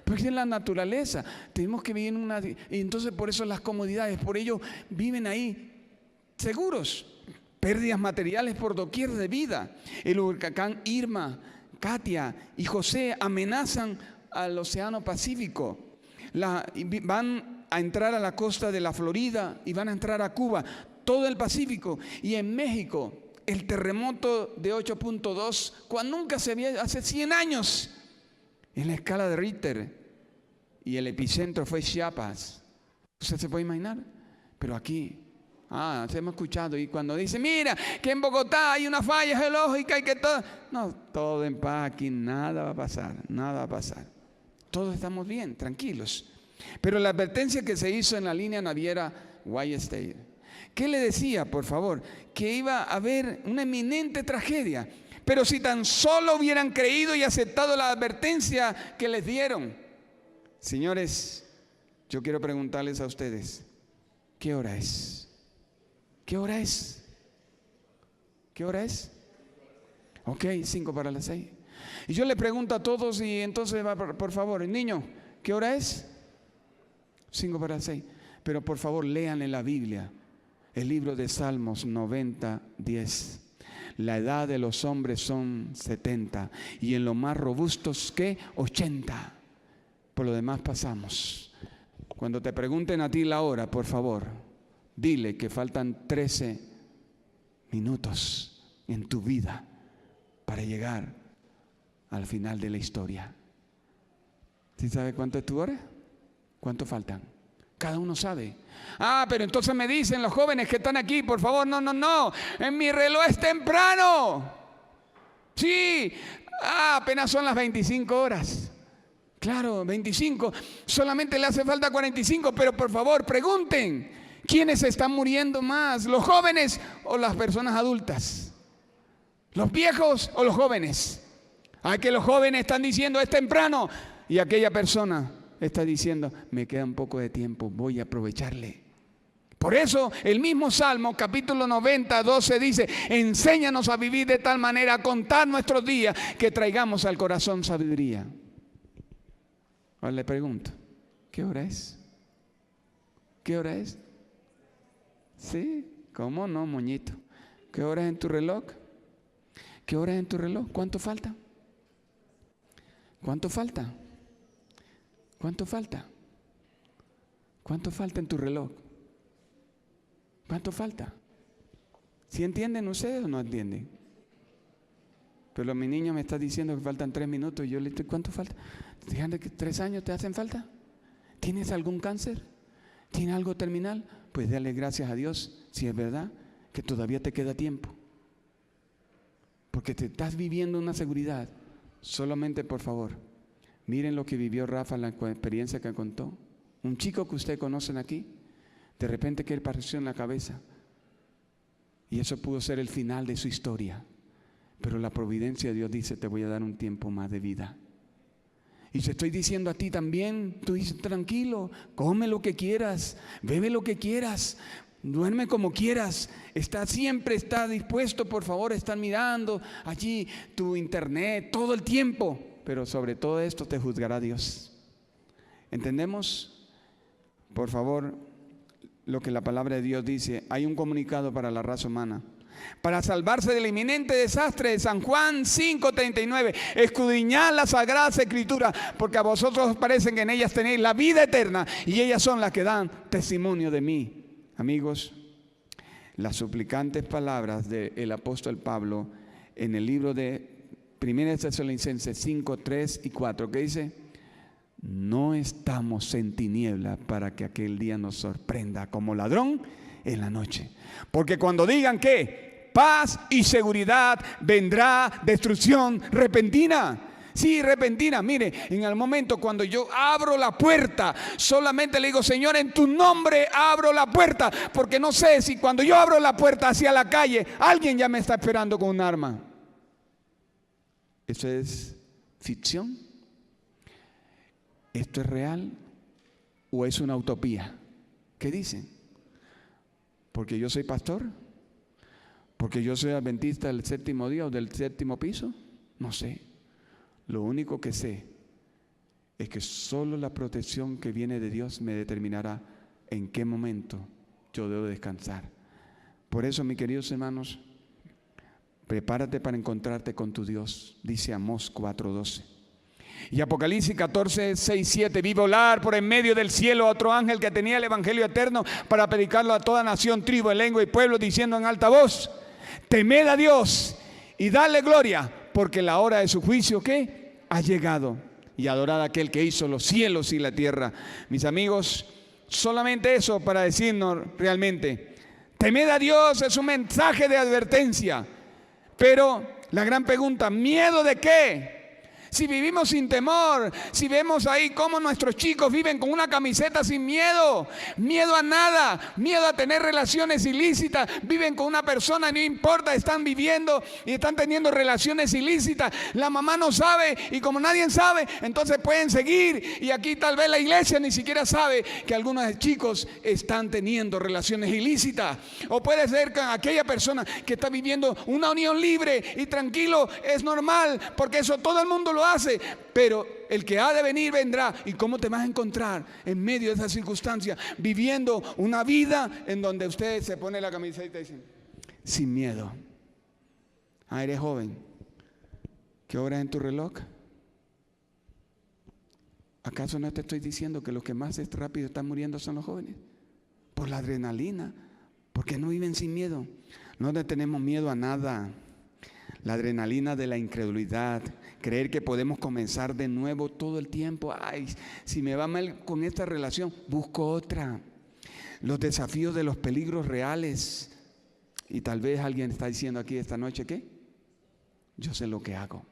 Porque es la naturaleza. Tenemos que vivir en una... Y entonces por eso las comodidades, por ello viven ahí seguros. Pérdidas materiales por doquier de vida. El huracán Irma, Katia y José amenazan al Océano Pacífico. Van a entrar a la costa de la Florida y van a entrar a Cuba. Todo el Pacífico. Y en México, el terremoto de 8.2, cuando nunca se había, hace 100 años, en la escala de Richter, y el epicentro fue Chiapas. ¿Usted se puede imaginar? Pero aquí, se hemos escuchado, y cuando dice, mira, que en Bogotá hay una falla geológica y que todo, no, todo en paz, aquí nada va a pasar, nada va a pasar. Todos estamos bien, tranquilos. Pero la advertencia que se hizo en la línea naviera White State, ¿qué le decía, por favor? Que iba a haber una eminente tragedia. Pero si tan solo hubieran creído y aceptado la advertencia que les dieron. Señores, yo quiero preguntarles a ustedes, ¿qué hora es? ¿Qué hora es? ¿Qué hora es? Ok, 5 para las 6. Y yo le pregunto a todos y entonces, por favor, niño, ¿qué hora es? 5 para las 6. Pero por favor, lean en la Biblia. El libro de Salmos 90, 10. La edad de los hombres son 70 y en lo más robustos, ¿qué? 80. Por lo demás pasamos. Cuando te pregunten a ti la hora, por favor, dile que faltan 13 minutos en tu vida para llegar al final de la historia. ¿Sí sabe cuánto es tu hora? ¿Cuánto faltan? Cada uno sabe. Pero entonces me dicen los jóvenes que están aquí, por favor, no. En mi reloj es temprano. Sí, apenas son las 25 horas. Claro, 25. Solamente le hace falta 45, pero por favor, pregunten, ¿quiénes están muriendo más? ¿Los jóvenes o las personas adultas? ¿Los viejos o los jóvenes? Que los jóvenes están diciendo, es temprano. Y aquella persona está diciendo, me queda un poco de tiempo, voy a aprovecharle. Por eso el mismo Salmo, capítulo 90, 12 dice, enséñanos a vivir de tal manera, a contar nuestros días, que traigamos al corazón sabiduría. Ahora le pregunto, ¿qué hora es? ¿Qué hora es? Sí, ¿cómo no, moñito? ¿Qué hora es en tu reloj? ¿Qué hora es en tu reloj? ¿Cuánto falta? ¿Cuánto falta? ¿Cuánto falta? ¿Cuánto falta en tu reloj? ¿Cuánto falta? ¿Sí entienden ustedes o no entienden? Pero mi niño me está diciendo que faltan 3 minutos y yo le digo, ¿cuánto falta? Díganle que 3 años te hacen falta. ¿Tienes algún cáncer? ¿Tienes algo terminal? Pues dale gracias a Dios si es verdad que todavía te queda tiempo. Porque te estás viviendo una seguridad. Solamente, por favor, miren lo que vivió Rafa, la experiencia que contó. Un chico que ustedes conocen aquí, de repente que él apareció en la cabeza. Y eso pudo ser el final de su historia. Pero la providencia de Dios dice, te voy a dar un tiempo más de vida. Y te estoy diciendo a ti también, tú dices, tranquilo, come lo que quieras, bebe lo que quieras, duerme como quieras, siempre está dispuesto, por favor, estar mirando allí tu internet todo el tiempo. Pero sobre todo esto te juzgará Dios. ¿Entendemos? Por favor, lo que la palabra de Dios dice. Hay un comunicado para la raza humana. Para salvarse del inminente desastre de San Juan 5:39, escudriñad las sagradas escrituras, porque a vosotros os parecen que en ellas tenéis la vida eterna, y ellas son las que dan testimonio de mí. Amigos, las suplicantes palabras del apóstol Pablo en el libro de 1 Tesalonicenses 5, 3 y 4, que dice, no estamos en tinieblas para que aquel día nos sorprenda como ladrón en la noche. Porque cuando digan que paz y seguridad, vendrá destrucción repentina. Sí, repentina. Mire, en el momento cuando yo abro la puerta, solamente le digo, Señor, en tu nombre abro la puerta, porque no sé si cuando yo abro la puerta hacia la calle, alguien ya me está esperando con un arma. ¿Eso es ficción? ¿Esto es real o es una utopía? ¿Qué dicen? ¿Porque yo soy pastor? ¿Porque yo soy adventista del séptimo día o del séptimo piso? No sé. Lo único que sé es que solo la protección que viene de Dios me determinará en qué momento yo debo descansar. Por eso, mis queridos hermanos, prepárate para encontrarte con tu Dios, dice Amós 4:12. Y Apocalipsis 14, 6, 7, vi volar por en medio del cielo a otro ángel que tenía el evangelio eterno para predicarlo a toda nación, tribu, lengua y pueblo, diciendo en alta voz, temed a Dios y dadle gloria, porque la hora de su juicio, ¿qué? Ha llegado. Y adorad a aquel que hizo los cielos y la tierra. Mis amigos, solamente eso para decirnos realmente, temed a Dios es un mensaje de advertencia. Pero la gran pregunta, ¿miedo de qué? Si vivimos sin temor, si vemos ahí cómo nuestros chicos viven con una camiseta sin miedo, miedo a nada, miedo a tener relaciones ilícitas, viven con una persona, no importa, están viviendo y están teniendo relaciones ilícitas, la mamá no sabe y como nadie sabe, entonces pueden seguir y aquí tal vez la iglesia ni siquiera sabe que algunos chicos están teniendo relaciones ilícitas. O puede ser que aquella persona que está viviendo una unión libre y tranquilo es normal, porque eso todo el mundo lo hace, pero el que ha de venir vendrá. ¿Y cómo te vas a encontrar en medio de esa circunstancia viviendo una vida en donde usted se pone la camiseta y dice sin miedo? Eres joven, ¿qué hora es en tu reloj? ¿Acaso no te estoy diciendo que los que más rápido están muriendo son los jóvenes? Por la adrenalina, porque no viven sin miedo. No le tenemos miedo a nada. La adrenalina de la incredulidad, creer que podemos comenzar de nuevo todo el tiempo. Ay, si me va mal con esta relación, busco otra. Los desafíos de los peligros reales. Y tal vez alguien está diciendo aquí esta noche, ¿qué? Yo sé lo que hago.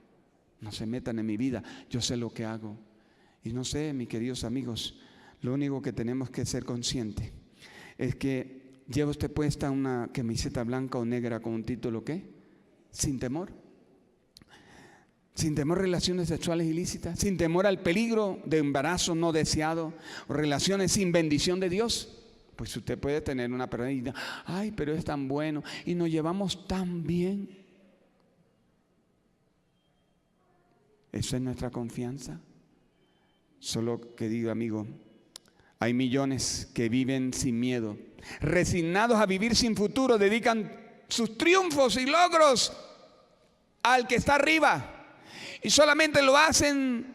No se metan en mi vida, yo sé lo que hago. Y no sé, mis queridos amigos, lo único que tenemos que ser conscientes es que lleva usted puesta una camiseta blanca o negra con un título, ¿qué? Sin temor. Sin temor a relaciones sexuales ilícitas, sin temor al peligro de embarazo no deseado o relaciones sin bendición de Dios. Pues usted puede tener una persona y dice, ay, pero es tan bueno y nos llevamos tan bien. ¿Eso es nuestra confianza? Solo que digo, amigo, hay millones que viven sin miedo, resignados a vivir sin futuro, dedican sus triunfos y logros al que está arriba. Y solamente lo hacen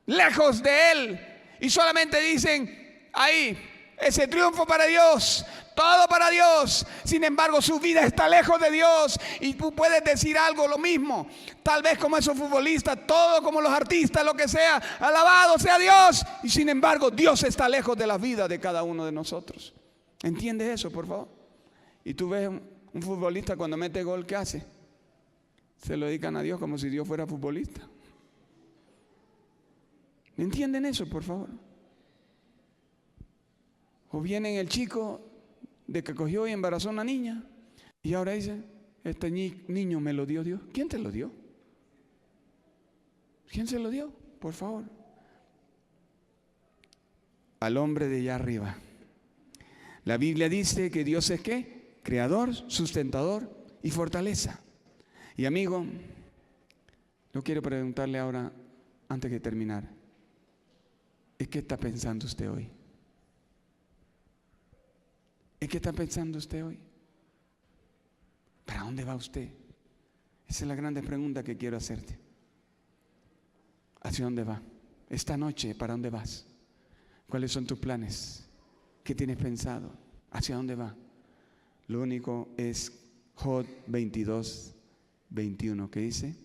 lejos de Él. Y solamente dicen, ahí, ese triunfo para Dios, todo para Dios. Sin embargo, su vida está lejos de Dios. Y tú puedes decir algo, lo mismo. Tal vez como esos futbolistas, todo como los artistas, lo que sea. Alabado sea Dios. Y sin embargo, Dios está lejos de la vida de cada uno de nosotros. ¿Entiendes eso, por favor? Y tú ves un futbolista cuando mete gol, ¿qué hace? Se lo dedican a Dios como si Dios fuera futbolista. ¿Me entienden eso, por favor? O viene el chico de que cogió y embarazó a una niña y ahora dice, este niño me lo dio Dios. ¿Quién te lo dio? ¿Quién se lo dio? Por favor. Al hombre de allá arriba. La Biblia dice que Dios es ¿qué? Creador, sustentador y fortaleza. Y amigo, yo quiero preguntarle ahora, antes de terminar, ¿en qué está pensando usted hoy? ¿En qué está pensando usted hoy? ¿Para dónde va usted? Esa es la grande pregunta que quiero hacerte. ¿Hacia dónde va? Esta noche, ¿para dónde vas? ¿Cuáles son tus planes? ¿Qué tienes pensado? ¿Hacia dónde va? Lo único es Job 22:21, que dice,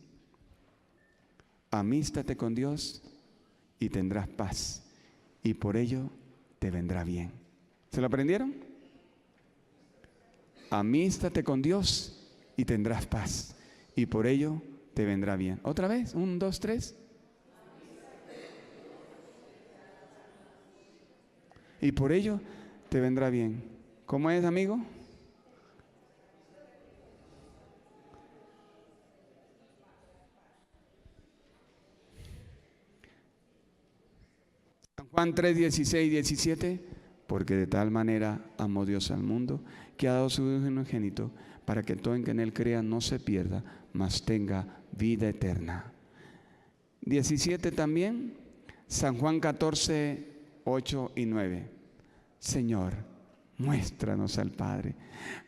amístate con Dios y tendrás paz, y por ello te vendrá bien. ¿Se lo aprendieron? Amístate con Dios y tendrás paz, y por ello te vendrá bien. Otra vez, 1, 2, 3. Y por ello te vendrá bien. ¿Cómo es, amigo? Juan 3, 16 y 17, porque de tal manera amó Dios al mundo, que ha dado su Hijo unigénito, para que todo el que en Él crea no se pierda, mas tenga vida eterna. 17 también, San Juan 14, 8 y 9. Señor, muéstranos al Padre.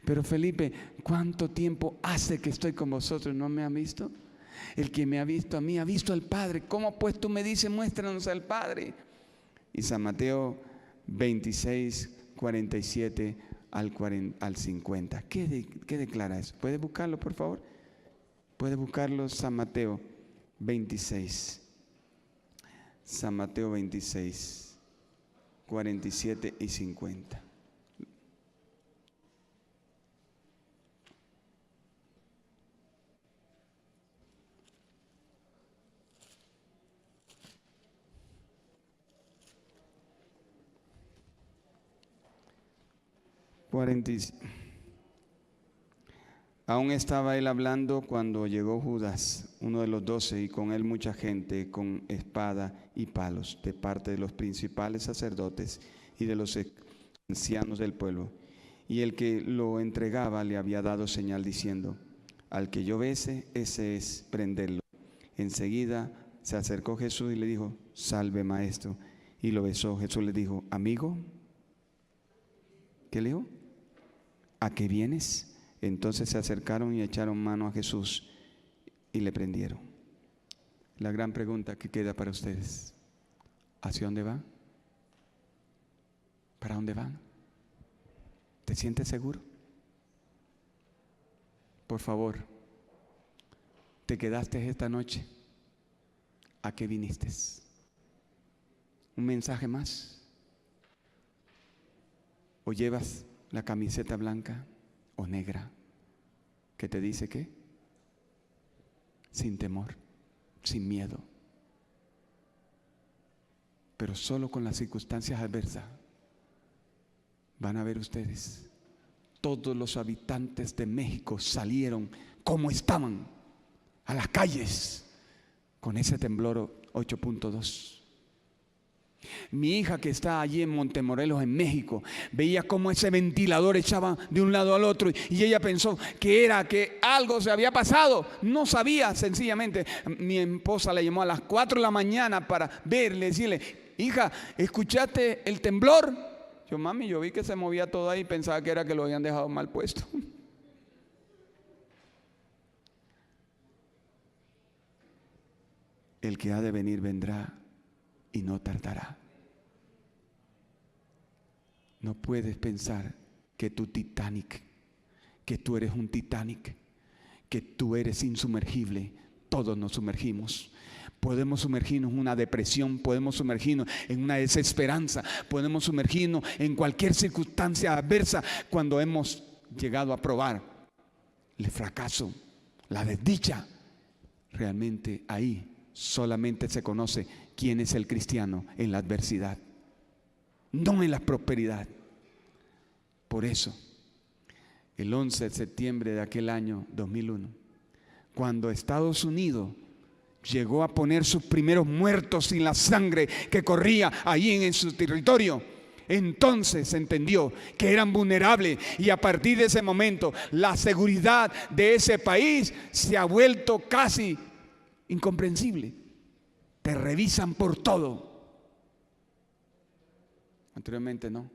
Pero Felipe, ¿cuánto tiempo hace que estoy con vosotros? ¿No me han visto? El que me ha visto a mí, ha visto al Padre. ¿Cómo pues tú me dices, muéstranos al Padre? Y San Mateo 26, 47 al 50. ¿Qué declara eso? ¿Puede buscarlo, por favor? Puede buscarlo, San Mateo 26. San Mateo 26, 47 y 50. Aún estaba él hablando cuando llegó Judas, uno de los 12, y con él mucha gente con espada y palos, de parte de los principales sacerdotes y de los ancianos del pueblo. Y el que lo entregaba le había dado señal diciendo, al que yo bese, ese es prenderlo. Enseguida se acercó Jesús y le dijo, salve maestro. Y lo besó. Jesús le dijo, amigo, ¿qué le dijo? ¿A qué vienes? Entonces se acercaron y echaron mano a Jesús y le prendieron. La gran pregunta que queda para ustedes, ¿hacia dónde van? ¿Para dónde van? ¿Te sientes seguro? Por favor, ¿te quedaste esta noche? ¿A qué viniste? ¿Un mensaje más? ¿O llevas la camiseta blanca o negra que te dice que sin temor, sin miedo, pero solo con las circunstancias adversas. Van a ver ustedes, todos los habitantes de México salieron como estaban a las calles con ese temblor 8.2. Mi hija, que está allí en Montemorelos, en México, veía cómo ese ventilador echaba de un lado al otro y ella pensó que algo se había pasado. No sabía, sencillamente. Mi esposa la llamó a las 4 de la mañana para verle, decirle: hija, ¿escuchaste el temblor? Yo: mami, yo vi que se movía todo ahí y pensaba que era que lo habían dejado mal puesto. El que ha de venir vendrá y no tardará. No puedes pensar que tu Titanic, que tú eres un Titanic, que tú eres insumergible. Todos nos sumergimos. Podemos sumergirnos en una depresión, podemos sumergirnos en una desesperanza, podemos sumergirnos en cualquier circunstancia adversa cuando hemos llegado a probar el fracaso, la desdicha. Realmente ahí solamente se conoce quién es el cristiano, en la adversidad, no en la prosperidad. Por eso, el 11 de septiembre de aquel año 2001, cuando Estados Unidos llegó a poner sus primeros muertos sin la sangre que corría allí en su territorio, entonces se entendió que eran vulnerables, y a partir de ese momento la seguridad de ese país se ha vuelto casi incomprensible. Te revisan por todo. Anteriormente no.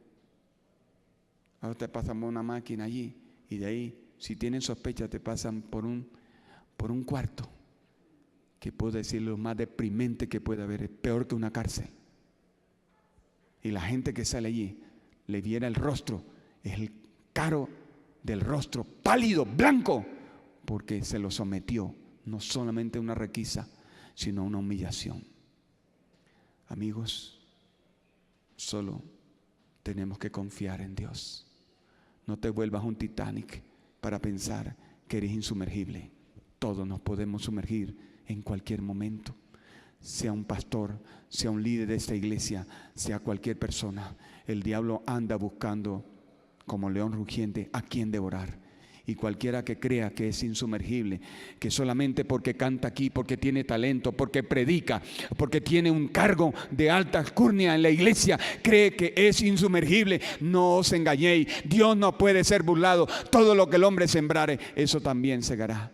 Ahora te pasan por una máquina allí y de ahí, si tienen sospecha, te pasan por un cuarto que puedo decir lo más deprimente que puede haber, es peor que una cárcel. Y la gente que sale allí, le viera el rostro, es el caro del rostro, pálido, blanco, porque se lo sometió no solamente a una requisa, sino a una humillación. Amigos, solo tenemos que confiar en Dios. No te vuelvas un Titanic para pensar que eres insumergible. Todos nos podemos sumergir en cualquier momento. Sea un pastor, sea un líder de esta iglesia, sea cualquier persona. El diablo anda buscando como león rugiente a quien devorar. Y cualquiera que crea que es insumergible, que solamente porque canta aquí, porque tiene talento, porque predica, porque tiene un cargo de alta alcurnia en la iglesia, cree que es insumergible, no os engañéis. Dios no puede ser burlado. Todo lo que el hombre sembrare, eso también segará.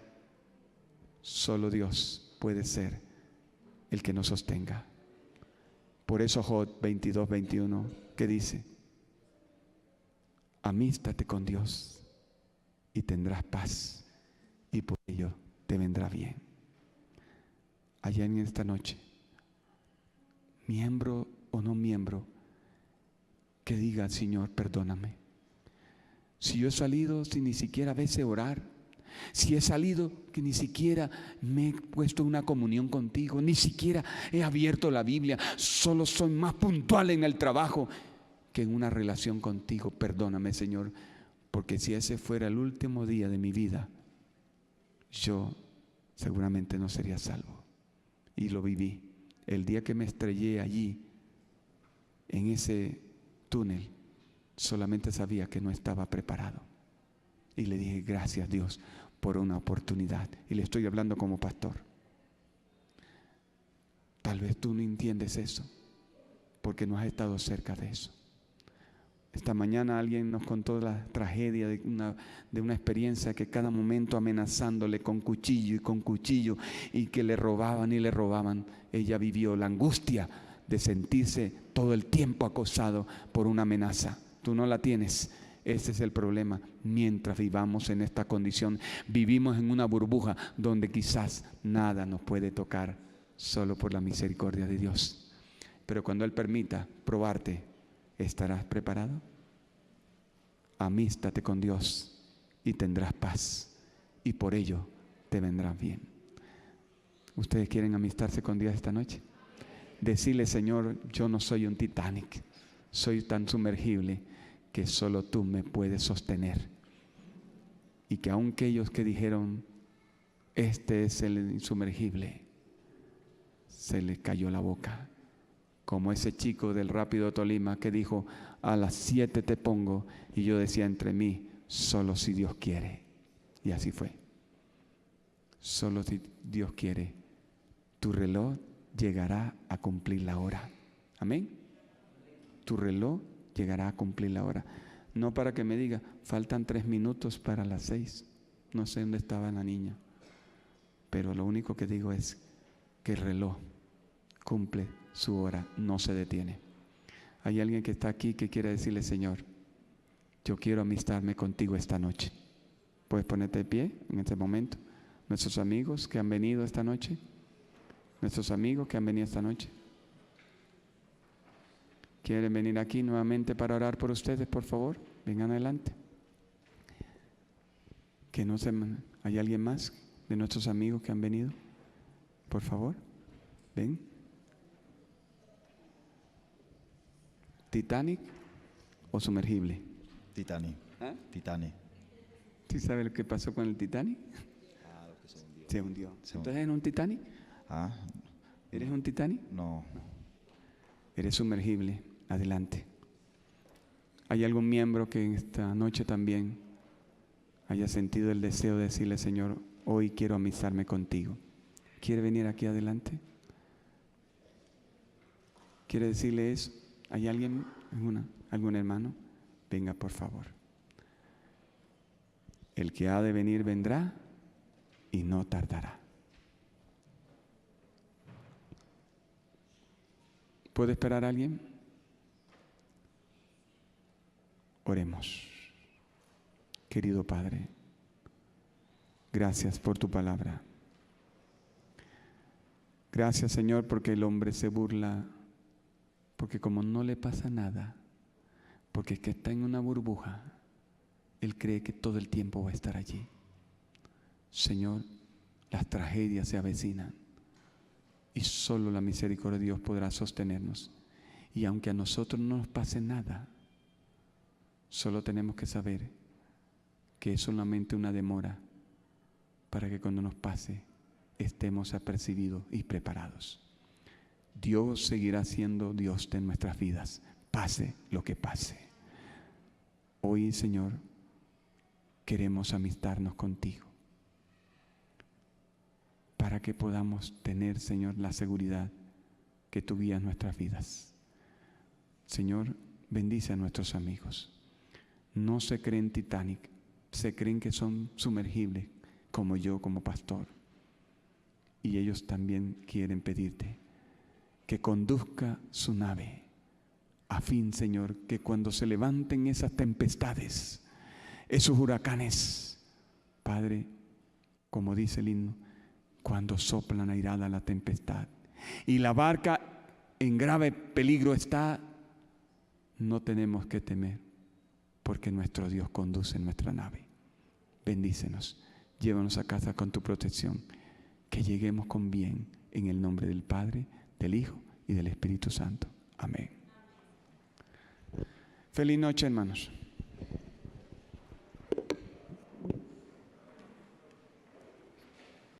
Solo Dios puede ser el que nos sostenga. Por eso Job 22:21, que dice: amístate con Dios y tendrás paz, y por ello te vendrá bien. Allá en esta noche, miembro o no miembro, que diga: Señor, perdóname. Si yo he salido sin ni siquiera a veces orar, si he salido que ni siquiera me he puesto en una comunión contigo, ni siquiera he abierto la Biblia, solo soy más puntual en el trabajo que en una relación contigo, perdóname, Señor. Porque si ese fuera el último día de mi vida, yo seguramente no sería salvo. Y lo viví. El día que me estrellé allí, en ese túnel, solamente sabía que no estaba preparado. Y le dije: gracias, Dios, por una oportunidad. Y le estoy hablando como pastor. Tal vez tú no entiendes eso, porque no has estado cerca de eso. Esta mañana alguien nos contó la tragedia de una experiencia, que cada momento amenazándole con cuchillo y que le robaban y le robaban. Ella vivió la angustia de sentirse todo el tiempo acosado por una amenaza. Tú no la tienes. Ese es el problema. Mientras vivamos en esta condición, vivimos en una burbuja donde quizás nada nos puede tocar, solo por la misericordia de Dios. Pero cuando Él permita probarte, ¿estarás preparado? Amístate con Dios y tendrás paz, y por ello te vendrá bien. ¿Ustedes quieren amistarse con Dios esta noche? Decirle: Señor, yo no soy un Titanic, soy tan sumergible que solo tú me puedes sostener. Y que aun aquellos que dijeron: este es el insumergible, se les cayó la boca, como ese chico del Rápido Tolima que dijo, a las 7 te pongo, y yo decía entre mí, solo si Dios quiere. Y así fue. Solo si Dios quiere, tu reloj llegará a cumplir la hora. Amén. Tu reloj llegará a cumplir la hora. No para que me diga, faltan 3 minutos para las 6. No sé dónde estaba la niña. Pero lo único que digo es que el reloj cumple su hora, no se detiene. Hay alguien que está aquí que quiere decirle, Señor, yo quiero amistarme contigo esta noche. ¿Puedes ponerte de pie en este momento? Nuestros amigos que han venido esta noche. Nuestros amigos que han venido esta noche. ¿Quieren venir aquí nuevamente para orar por ustedes, por favor? Vengan adelante. Que no se... ¿Hay alguien más de nuestros amigos que han venido? Por favor, ven. ¿Titanic o sumergible? Titanic. ¿Ah? Titanic. ¿Sí sabe lo que pasó con el Titanic? Lo que se hundió. Se hundió. ¿Entonces eres un Titanic? ¿Eres un Titanic? No. Eres sumergible. Adelante. ¿Hay algún miembro que esta noche también haya sentido el deseo de decirle, Señor, hoy quiero amistarme contigo? ¿Quiere venir aquí adelante? ¿Quiere decirle eso? ¿Hay alguien, algún hermano? Venga, por favor. El que ha de venir vendrá y no tardará. ¿Puede esperar a alguien? Oremos. Querido Padre, gracias por tu palabra. Gracias, Señor, porque el hombre se burla, porque como no le pasa nada, porque es que está en una burbuja, él cree que todo el tiempo va a estar allí. Señor, las tragedias se avecinan y solo la misericordia de Dios podrá sostenernos. Y aunque a nosotros no nos pase nada, solo tenemos que saber que es solamente una demora para que cuando nos pase estemos apercibidos y preparados. Dios seguirá siendo Dios de nuestras vidas, pase lo que pase. Hoy, Señor, queremos amistarnos contigo para que podamos tener, Señor, la seguridad que tú guías nuestras vidas. Señor, bendice a nuestros amigos. No se creen Titanic, se creen que son sumergibles, como yo, como pastor. Y ellos también quieren pedirte que conduzca su nave, a fin, Señor, que cuando se levanten esas tempestades, esos huracanes, Padre, como dice el himno, cuando soplan airada la tempestad y la barca en grave peligro está, no tenemos que temer, porque nuestro Dios conduce nuestra nave. Bendícenos, llévanos a casa con tu protección, que lleguemos con bien, en el nombre del Padre, del Hijo y del Espíritu Santo. Amén. Feliz noche, hermanos.